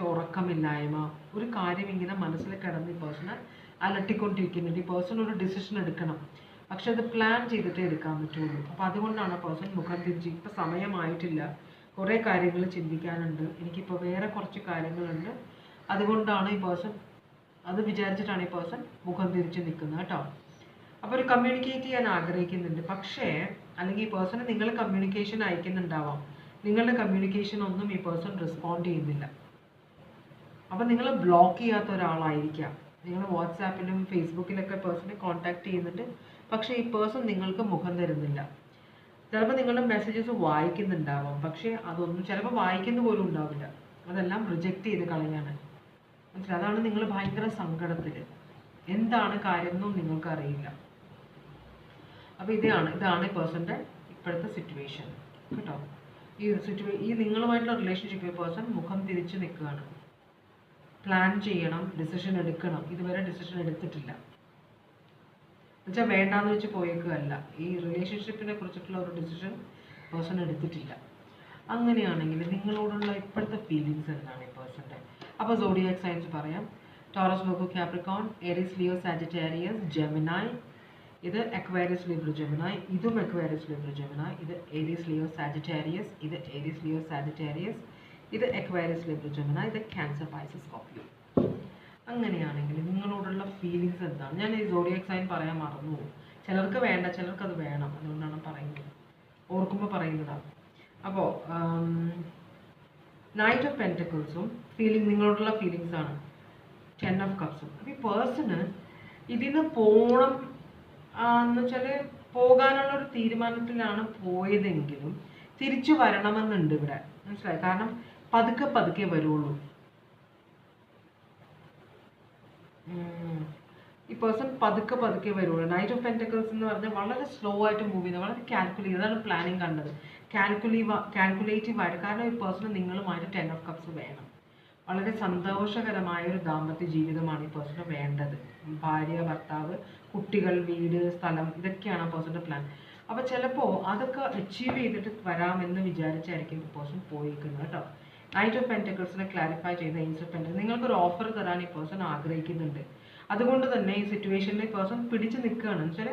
ഉറക്കമില്ലായ്മ, ഒരു കാര്യം ഇങ്ങനെ മനസ്സിൽ കിടന്ന് ഈ പേഴ്സണെ അലട്ടിക്കൊണ്ടിരിക്കുന്നുണ്ട്. ഈ പേഴ്സൺ ഒരു ഡിസിഷൻ എടുക്കണം, പക്ഷെ അത് പ്ലാൻ ചെയ്തിട്ടേ എടുക്കാൻ പറ്റുള്ളൂ. അപ്പോൾ അതുകൊണ്ടാണ് പേഴ്സൺ മുഖം തിരിച്ച്, ഇപ്പം സമയമായിട്ടില്ല, കുറേ കാര്യങ്ങൾ ചിന്തിക്കാനുണ്ട്, എനിക്കിപ്പോൾ വേറെ കുറച്ച് കാര്യങ്ങളുണ്ട്, അതുകൊണ്ടാണ് ഈ പേഴ്സൺ, അത് വിചാരിച്ചിട്ടാണ് ഈ പേഴ്സൺ മുഖം തിരിച്ച് നിൽക്കുന്നത് കേട്ടോ. അപ്പോൾ ഒരു കമ്മ്യൂണിക്കേറ്റ് ചെയ്യാൻ ആഗ്രഹിക്കുന്നുണ്ട്, പക്ഷേ അല്ലെങ്കിൽ ഈ പേഴ്സണ് നിങ്ങൾ കമ്മ്യൂണിക്കേഷൻ അയക്കുന്നുണ്ടാവാം, നിങ്ങളുടെ കമ്മ്യൂണിക്കേഷൻ ഒന്നും ഈ പേഴ്സൺ റെസ്പോണ്ട് ചെയ്യുന്നില്ല. അപ്പം നിങ്ങൾ ബ്ലോക്ക് ചെയ്യാത്ത ഒരാളായിരിക്കാം. നിങ്ങൾ വാട്സാപ്പിലും ഫേസ്ബുക്കിലൊക്കെ പേഴ്സണെ കോൺടാക്ട് ചെയ്യുന്നുണ്ട്, പക്ഷേ ഈ പേഴ്സൺ നിങ്ങൾക്ക് മുഖം തരുന്നില്ല. ചിലപ്പോൾ നിങ്ങളുടെ മെസ്സേജസ് വായിക്കുന്നുണ്ടാവാം, പക്ഷേ അതൊന്നും ചിലപ്പോൾ വായിക്കുന്ന പോലും ഉണ്ടാവില്ല, അതെല്ലാം റിജക്റ്റ് ചെയ്ത് കളയാണ്. മനസ്സിലായി? അതാണ് നിങ്ങൾ ഭയങ്കര സങ്കടത്തിൽ, എന്താണ് കാര്യം എന്നും നിങ്ങൾക്ക് അറിയില്ല. അപ്പോൾ ഇതാണ് ഈ പേഴ്സൻ്റെ ഇപ്പോഴത്തെ സിറ്റുവേഷൻ കേട്ടോ. ഈ നിങ്ങളുമായിട്ടുള്ള റിലേഷൻഷിപ്പ് പേഴ്സൺ മുഖം തിരിച്ച് നിൽക്കുകയാണ്. പ്ലാൻ ചെയ്യണം, ഡിസിഷൻ എടുക്കണം, ഇതുവരെ ഡിസിഷൻ എടുത്തിട്ടില്ല. എന്നുവെച്ചാൽ വേണ്ടാന്ന് വെച്ച് പോയേക്കുകയല്ല, ഈ റിലേഷൻഷിപ്പിനെ കുറിച്ചിട്ടുള്ള ഒരു ഡിസിഷൻ പേഴ്സൺ എടുത്തിട്ടില്ല. അങ്ങനെയാണെങ്കിൽ നിങ്ങളോടുള്ള ഇപ്പോഴത്തെ ഫീലിങ്സ് എന്താണ് ഈ പേഴ്സൻ്റെ? അപ്പോൾ സോഡിയാക് സൈൻസ് പറയാം. Taurus, Virgo, Capricorn, Aries, Leo, Sagittarius, Gemini. ഇത് അക്വേറിയസ്, ലിബ്ര, ജെമിനായി. ഇതും അക്വേറിയസ്, ലിബ്ര, ജെമിനായി. ഇത് ഏരീസ്, ലിയോ, സാജിറ്റേറിയസ്. ഇത് ഏരീസ്, ലിയോ, സാജിറ്റേറിയസ്. ഇത് അക്വേറിയസ്, ലിബ്ര, ജെമിനായി. ഇത് ക്യാൻസർ, പൈസസ്, സ്കോർപിയോ. അങ്ങനെയാണെങ്കിൽ നിങ്ങളോടുള്ള ഫീലിങ്സ് എന്താണ്? ഞാൻ ഈ സോഡിയാക് സൈൻ പറയാൻ മറന്നു പോകും. ചിലർക്ക് വേണ്ട, ചിലർക്ക് അത് വേണം, അതുകൊണ്ടാണ് പറയുന്നത്, ഓർക്കുമ്പോൾ പറയുന്നതാണ്. അപ്പോൾ നൈറ്റ് ഓഫ് പെൻറ്റക്കിൾസും നിങ്ങളോടുള്ള ഫീലിങ്സ് ആണ്. 10 of Cups-ഉം. അപ്പോൾ ഈ പേഴ്സണ് ഇതിന് പോകണം എന്ന് വെച്ചാൽ പോകാനുള്ള ഒരു തീരുമാനത്തിലാണ് പോയതെങ്കിലും തിരിച്ചു വരണമെന്നുണ്ട് ഇവിടെ. മനസ്സിലായി? കാരണം പതുക്കെ പതുക്കെ വരുള്ളൂ. ഈ പേഴ്സൺ പതുക്കെ പതുക്കെ വരുള്ളൂ. നൈറ്റ് ഓഫ് പെൻറ്റക്കിൾസ് എന്ന് പറഞ്ഞാൽ വളരെ സ്ലോ ആയിട്ട് മൂവ് ചെയ്യുന്നത്, വളരെ കാൽക്കുലേറ്റ്, അതാണ് പ്ലാനിങ് കണ്ടത്. കാൽക്കുലേറ്റീവ് ആയിട്ട്. കാരണം ഈ പേഴ്സൺ നിങ്ങളുമായിട്ട് 10 of Cups വേണം. വളരെ സന്തോഷകരമായ ഒരു ദാമ്പത്യ ജീവിതമാണ് ഈ പേഴ്സണ് വേണ്ടത്. ഭാര്യ, ഭർത്താവ്, കുട്ടികൾ, വീട്, സ്ഥലം, ഇതൊക്കെയാണ് ആ പേഴ്സൻ്റെ പ്ലാൻ. അപ്പോൾ ചിലപ്പോൾ അതൊക്കെ അച്ചീവ് ചെയ്തിട്ട് വരാമെന്ന് വിചാരിച്ചായിരിക്കും ഈ പേഴ്സൺ പോയിരിക്കുന്നത് കേട്ടോ. നൈറ്റ് ഓഫ് പെൻറ്റക്കിൾസിനെ ക്ലാരിഫൈ ചെയ്ത ഏസ് ഓഫ് പെൻറ്റക്കിൾസ്, നിങ്ങൾക്കൊരു ഓഫർ തരാൻ ഈ പേഴ്സൺ ആഗ്രഹിക്കുന്നുണ്ട്. അതുകൊണ്ട് തന്നെ ഈ സിറ്റുവേഷനിൽ ഈ പേഴ്സൺ പിടിച്ച് നിൽക്കുകയാണ്. വെച്ചാൽ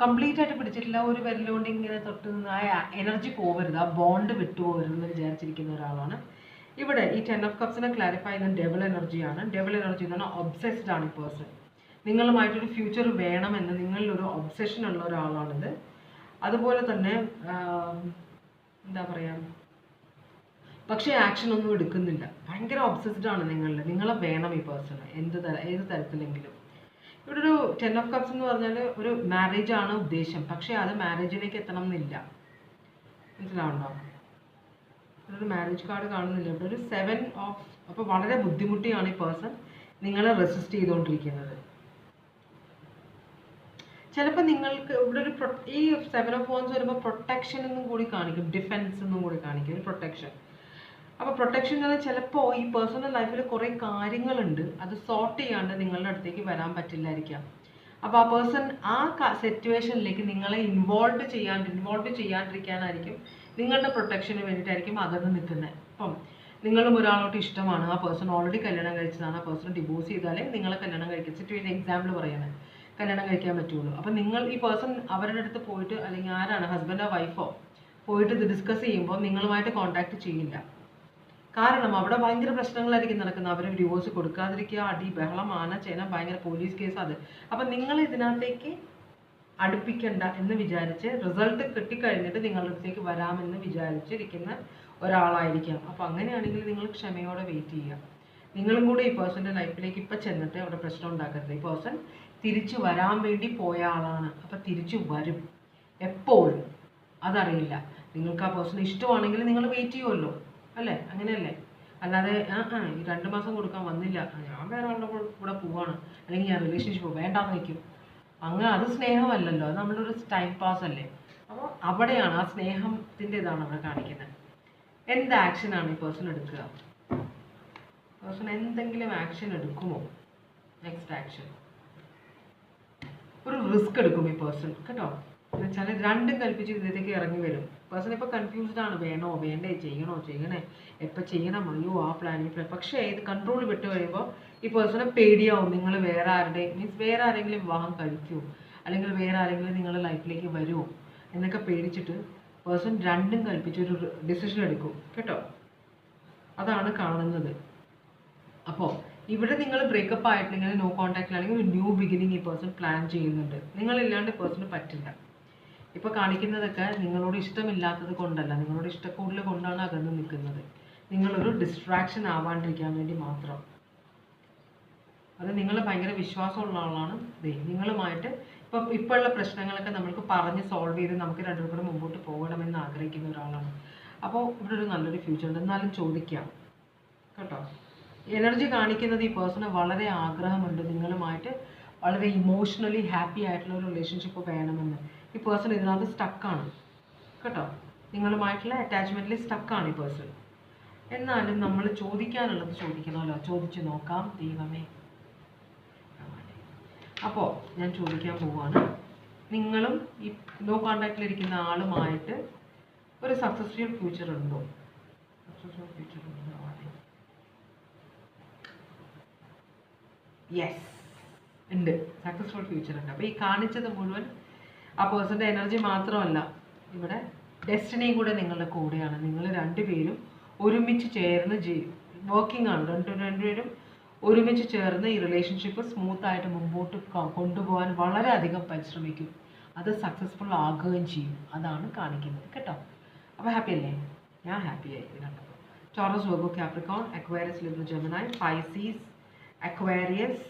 കംപ്ലീറ്റ് ആയിട്ട് പിടിച്ചിട്ടില്ല, ഒരു വിരലുകൊണ്ട് ഇങ്ങനെ തൊട്ട് നിന്ന് ആ എനർജി പോകരുത്, ആ ബോണ്ട് വിട്ടുപോകരുതെന്ന് വിചാരിച്ചിരിക്കുന്ന ഒരാളാണ്. ഇവിടെ ഈ 10 of Cups-നെ ക്ലാരിഫൈ ചെയ്യുന്ന ഡെവിൾ എനർജിയാണ്. ഡെവിൾ എനർജി എന്ന് പറഞ്ഞാൽ ഒബ്സെസ്ഡ് ആണ് ഈ പേഴ്സൺ. നിങ്ങളുമായിട്ടൊരു ഫ്യൂച്ചർ വേണമെന്ന് നിങ്ങളിലൊരു ഒബ്സെഷൻ ഉള്ള ഒരാളാണിത്. അതുപോലെ തന്നെ എന്താ പറയുക, പക്ഷേ ആക്ഷൻ ഒന്നും എടുക്കുന്നില്ല, ഭയങ്കര ഒബ്സെസ്ഡ് ആണ് നിങ്ങളെ വേണം ഈ പേഴ്സണ് ഏത് തരത്തിലെങ്കിലും. ഇവിടെ ഒരു 10 of Cups എന്ന് പറഞ്ഞാൽ ഒരു മാരേജ് ആണ് ഉദ്ദേശം, പക്ഷേ അത് മാരേജിലേക്ക് എത്തണം എന്നില്ല. മനസ്സിലാവുണ്ടോ? ഒരു മാരേജ് കാർഡ് കാണുന്നില്ല, ഇവിടെ ഒരു 7 of. അപ്പോൾ വളരെ ബുദ്ധിമുട്ടിയാണ് ഈ പേഴ്സൺ നിങ്ങളെ റെസിസ്റ്റ് ചെയ്തുകൊണ്ടിരിക്കുന്നത്. ചിലപ്പോൾ നിങ്ങൾക്ക് ഇവിടെ ഒരു ഈ 7 of Wands വരുമ്പോൾ പ്രൊട്ടക്ഷൻ എന്നും കൂടി കാണിക്കും, ഡിഫെൻസ് എന്നും കൂടി കാണിക്കും, ഒരു പ്രൊട്ടക്ഷൻ. അപ്പോൾ പ്രൊട്ടക്ഷൻ എന്ന് പറഞ്ഞാൽ ചിലപ്പോൾ ഈ പേഴ്സണൽ ലൈഫിൽ കുറേ കാര്യങ്ങളുണ്ട്, അത് സോർട്ട് ചെയ്യാണ്ട് നിങ്ങളുടെ അടുത്തേക്ക് വരാൻ പറ്റില്ലായിരിക്കാം. അപ്പോൾ ആ പേഴ്സൺ ആ സിറ്റുവേഷനിലേക്ക് നിങ്ങളെ ഇൻവോൾവ് ചെയ്യാണ്ടിരിക്കാനായിരിക്കും, നിങ്ങളുടെ പ്രൊട്ടക്ഷന് വേണ്ടിയിട്ടായിരിക്കും അകന്ന് നിൽക്കുന്നത്. ഇപ്പം നിങ്ങളും ഒരാളോട്ട് ഇഷ്ടമാണ്, ആ പേഴ്സൺ ഓൾറെഡി കല്യാണം കഴിച്ചതാണ്, ആ പേഴ്സൺ ഡിവോഴ്സ് ചെയ്താലേ നിങ്ങളെ കല്യാണം കഴിക്കും. സിറ്റുവേഷൻ എക്സാമ്പിൾ പറയുന്നത്, കല്യാണം കഴിക്കാൻ പറ്റുള്ളൂ. അപ്പം നിങ്ങൾ ഈ പേഴ്സൺ അവരുടെ അടുത്ത് പോയിട്ട്, അല്ലെങ്കിൽ ആരാണ് ഹസ്ബൻഡോ വൈഫോ പോയിട്ട് ഇത് ഡിസ്കസ് ചെയ്യുമ്പോൾ നിങ്ങളുമായിട്ട് കോൺടാക്ട് ചെയ്യില്ല. കാരണം അവിടെ ഭയങ്കര പ്രശ്നങ്ങളായിരിക്കും നടക്കുന്നത്. അവർ ഡിവോഴ്സ് കൊടുക്കാതിരിക്കുക, അടി ബഹളം ആന ചേന ഭയങ്കര പോലീസ് കേസ് അത്. അപ്പം നിങ്ങൾ ഇതിനകത്തേക്ക് അടുപ്പിക്കണ്ട എന്ന് വിചാരിച്ച് റിസൾട്ട് കിട്ടിക്കഴിഞ്ഞിട്ട് നിങ്ങളുടെ അടുത്തേക്ക് വരാമെന്ന് വിചാരിച്ചിരിക്കുന്ന ഒരാളായിരിക്കാം. അപ്പം അങ്ങനെയാണെങ്കിൽ നിങ്ങൾ ക്ഷമയോടെ വെയിറ്റ് ചെയ്യുക. നിങ്ങളും കൂടെ ഈ പേഴ്സൻ്റെ ലൈഫിലേക്ക് ഇപ്പം ചെന്നിട്ട് അവിടെ പ്രശ്നം ഉണ്ടാക്കരുത്. ഈ പേഴ്സൺ തിരിച്ചു വരാൻ വേണ്ടി പോയ ആളാണ്. അപ്പം തിരിച്ചു വരും എപ്പോഴും അതറിയില്ല. നിങ്ങൾക്ക് ആ പേഴ്സൺ ഇഷ്ടമാണെങ്കിൽ നിങ്ങൾ വെയിറ്റ് ചെയ്യുമല്ലോ, അല്ലേ? അങ്ങനെയല്ലേ? അല്ലാതെ ഈ 2 മാസം കൊടുക്കാൻ വന്നില്ല, ഞാൻ വേറെ ആളുടെ കൂടെ പോവാണ്, അല്ലെങ്കിൽ ഞാൻ റിലേഷൻഷിപ്പ് വേണ്ടാന്ന് വയ്ക്കും, അങ്ങനെ അത് സ്നേഹമല്ലല്ലോ, അത് നമ്മളൊരു ടൈം പാസ് അല്ലേ. അപ്പോൾ അവിടെയാണ് ആ സ്നേഹത്തിൻ്റെ ഇതാണ് അവിടെ കാണിക്കുന്നത്. എന്ത് ആക്ഷനാണ് ഈ പേഴ്സൺ എടുക്കുക? പേഴ്സൺ എന്തെങ്കിലും ആക്ഷൻ എടുക്കുമോ? നെക്സ്റ്റ് ആക്ഷൻ ഒരു റിസ്ക് എടുക്കും ഈ പേഴ്സൺ കേട്ടോ. എന്ന് വെച്ചാൽ രണ്ടും കൽപ്പിച്ച് ഇതിലേക്ക് ഇറങ്ങി വരും. പേഴ്സൺ ഇപ്പോൾ കൺഫ്യൂസ്ഡ് ആണ്, വേണോ വേണ്ടേ, ചെയ്യണേ, എപ്പോൾ ചെയ്യണം, അയ്യോ ആ പ്ലാൻ ഈ പ്ലാൻ. പക്ഷേ ഇത് കൺട്രോൾ വിട്ട് കഴിയുമ്പോൾ ഈ പേഴ്സണെ പേടിയാവും. നിങ്ങൾ വേറെ ആരെങ്കിലും വിവാഹം കഴിക്കുമോ, അല്ലെങ്കിൽ വേറെ ആരെങ്കിലും നിങ്ങളുടെ ലൈഫിലേക്ക് വരുമോ എന്നൊക്കെ പേടിച്ചിട്ട് പേഴ്സൺ രണ്ടും കൽപ്പിച്ചൊരു ഡിസിഷൻ എടുക്കും കേട്ടോ. അതാണ് കാണുന്നത്. അപ്പോൾ ഇവിടെ നിങ്ങൾ ബ്രേക്കപ്പ് ആയിട്ടില്ലെങ്കിൽ നോ കോൺടാക്റ്റിലാണെങ്കിൽ ഒരു ന്യൂ ബിഗിനിങ് ഈ പേഴ്സൺ പ്ലാൻ ചെയ്യുന്നുണ്ട്. നിങ്ങളില്ലാണ്ട് പേഴ്സണ് പറ്റില്ല. ഇപ്പോൾ കാണിക്കുന്നതൊക്കെ നിങ്ങളോട് ഇഷ്ടമില്ലാത്തത് കൊണ്ടല്ല, നിങ്ങളോട് ഇഷ്ടക്കൂടുതൽ കൊണ്ടാണ് അകന്ന് നിൽക്കുന്നത്. നിങ്ങളൊരു ഡിസ്ട്രാക്ഷൻ ആവാണ്ടിരിക്കാൻ വേണ്ടി മാത്രം. അത് നിങ്ങൾ ഭയങ്കര വിശ്വാസമുള്ള ആളാണ്. നിങ്ങളുമായിട്ട് ഇപ്പോൾ ഉള്ള പ്രശ്നങ്ങളൊക്കെ നമ്മൾക്ക് പറഞ്ഞ് സോൾവ് ചെയ്ത് നമുക്ക് രണ്ടും കൂടെ മുമ്പോട്ട് പോകണമെന്ന് ആഗ്രഹിക്കുന്ന ഒരാളാണ്. അപ്പോൾ ഇവിടെ ഒരു നല്ലൊരു ഫ്യൂച്ചർ ഉണ്ട്. എന്നാലും ചോദിക്കാം കേട്ടോ. എനർജി കാണിക്കുന്നത് ഈ പേഴ്സണ് വളരെ ആഗ്രഹമുണ്ട് നിങ്ങളുമായിട്ട് വളരെ ഇമോഷണലി ഹാപ്പി ആയിട്ടുള്ള ഒരു റിലേഷൻഷിപ്പ് വേണമെന്ന്. ഈ പേഴ്സൺ ഇതിനകത്ത് സ്റ്റക്കാണ് കേട്ടോ. നിങ്ങളുമായിട്ടുള്ള അറ്റാച്ച്മെൻറ്റിൽ സ്റ്റക്കാണ് ഈ പേഴ്സൺ. എന്നാലും നമ്മൾ ചോദിക്കാനുള്ളത് ചോദിക്കണമല്ലോ. ചോദിച്ചു നോക്കാം ദൈവമേ. അപ്പോൾ ഞാൻ ചോദിക്കാൻ പോവാണ്, നിങ്ങളും ഈ നോ കോൺടാക്റ്റിലിരിക്കുന്ന ആളുമായിട്ട് ഒരു സക്സസ്ഫുൾ ഫ്യൂച്ചർ ഉണ്ടോ? സക്സസ്ഫുൾ ഫ്യൂച്ചർ ഉണ്ടോ? യെസ് ഉണ്ട്, സക്സസ്ഫുൾ ഫ്യൂച്ചർ ഉണ്ട്. അപ്പോൾ ഈ കാണിച്ചത് മുഴുവൻ ആ പേഴ്സൻ്റെ എനർജി മാത്രമല്ല, ഇവിടെ ഡെസ്റ്റിനിയും കൂടെ നിങ്ങളുടെ കൂടെയാണ്. നിങ്ങൾ രണ്ടുപേരും ഒരുമിച്ച് ചേർന്ന് വർക്കിംഗ് ആണ്. രണ്ടുപേരും ഒരുമിച്ച് ചേർന്ന് ഈ റിലേഷൻഷിപ്പ് സ്മൂത്തായിട്ട് മുമ്പോട്ട് കൊണ്ടുപോകാൻ വളരെയധികം പരിശ്രമിക്കും. അത് സക്സസ്ഫുൾ ആകുകയും ചെയ്യും. അതാണ് കാണിക്കുന്നത് കേട്ടോ. അപ്പോൾ ഹാപ്പി അല്ലേ? ഞാൻ ഹാപ്പിയായി കണ്ടപ്പോൾ. Taurus, Virgo, Capricorn, Aquarius, Libra, Gemini, Pisces, Aquarius.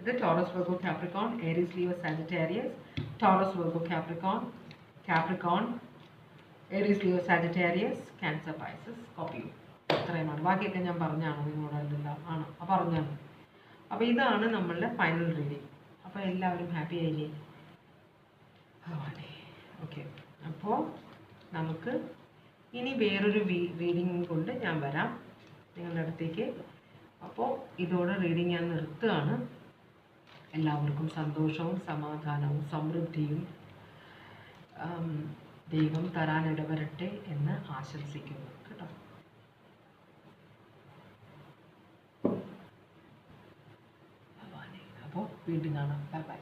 ഇത് Taurus, Virgo, Capricorn, Aries, Leo, Sagittarius. Taurus, Virgo, Capricorn, Aries, Leo, Sagittarius, Cancer, Pisces, Scorpio. ഇത്രയുമാണ്. ബാക്കിയൊക്കെ ഞാൻ പറഞ്ഞാണ് നിങ്ങളോടെല്ലാം ആണ് പറഞ്ഞാണ്. അപ്പോൾ ഇതാണ് നമ്മളുടെ ഫൈനൽ റീഡിങ്. അപ്പോൾ എല്ലാവരും ഹാപ്പി ആയില്ലേ? ഓക്കെ. അപ്പോൾ നമുക്ക് ഇനി വേറൊരു റീഡിങ് കൊണ്ട് ഞാൻ വരാം നിങ്ങളുടെ അടുത്തേക്ക്. അപ്പോൾ ഇതോടെ റീഡിങ് ഞാൻ നിർത്തുകയാണ്. എല്ലാവർക്കും സന്തോഷവും സമാധാനവും സമൃദ്ധിയും ദൈവം തരാനിടവരട്ടെ എന്ന് ആശംസിക്കുന്നു കേട്ടോ. അപ്പോൾ വീണ്ടും കാണാം. Bye bye.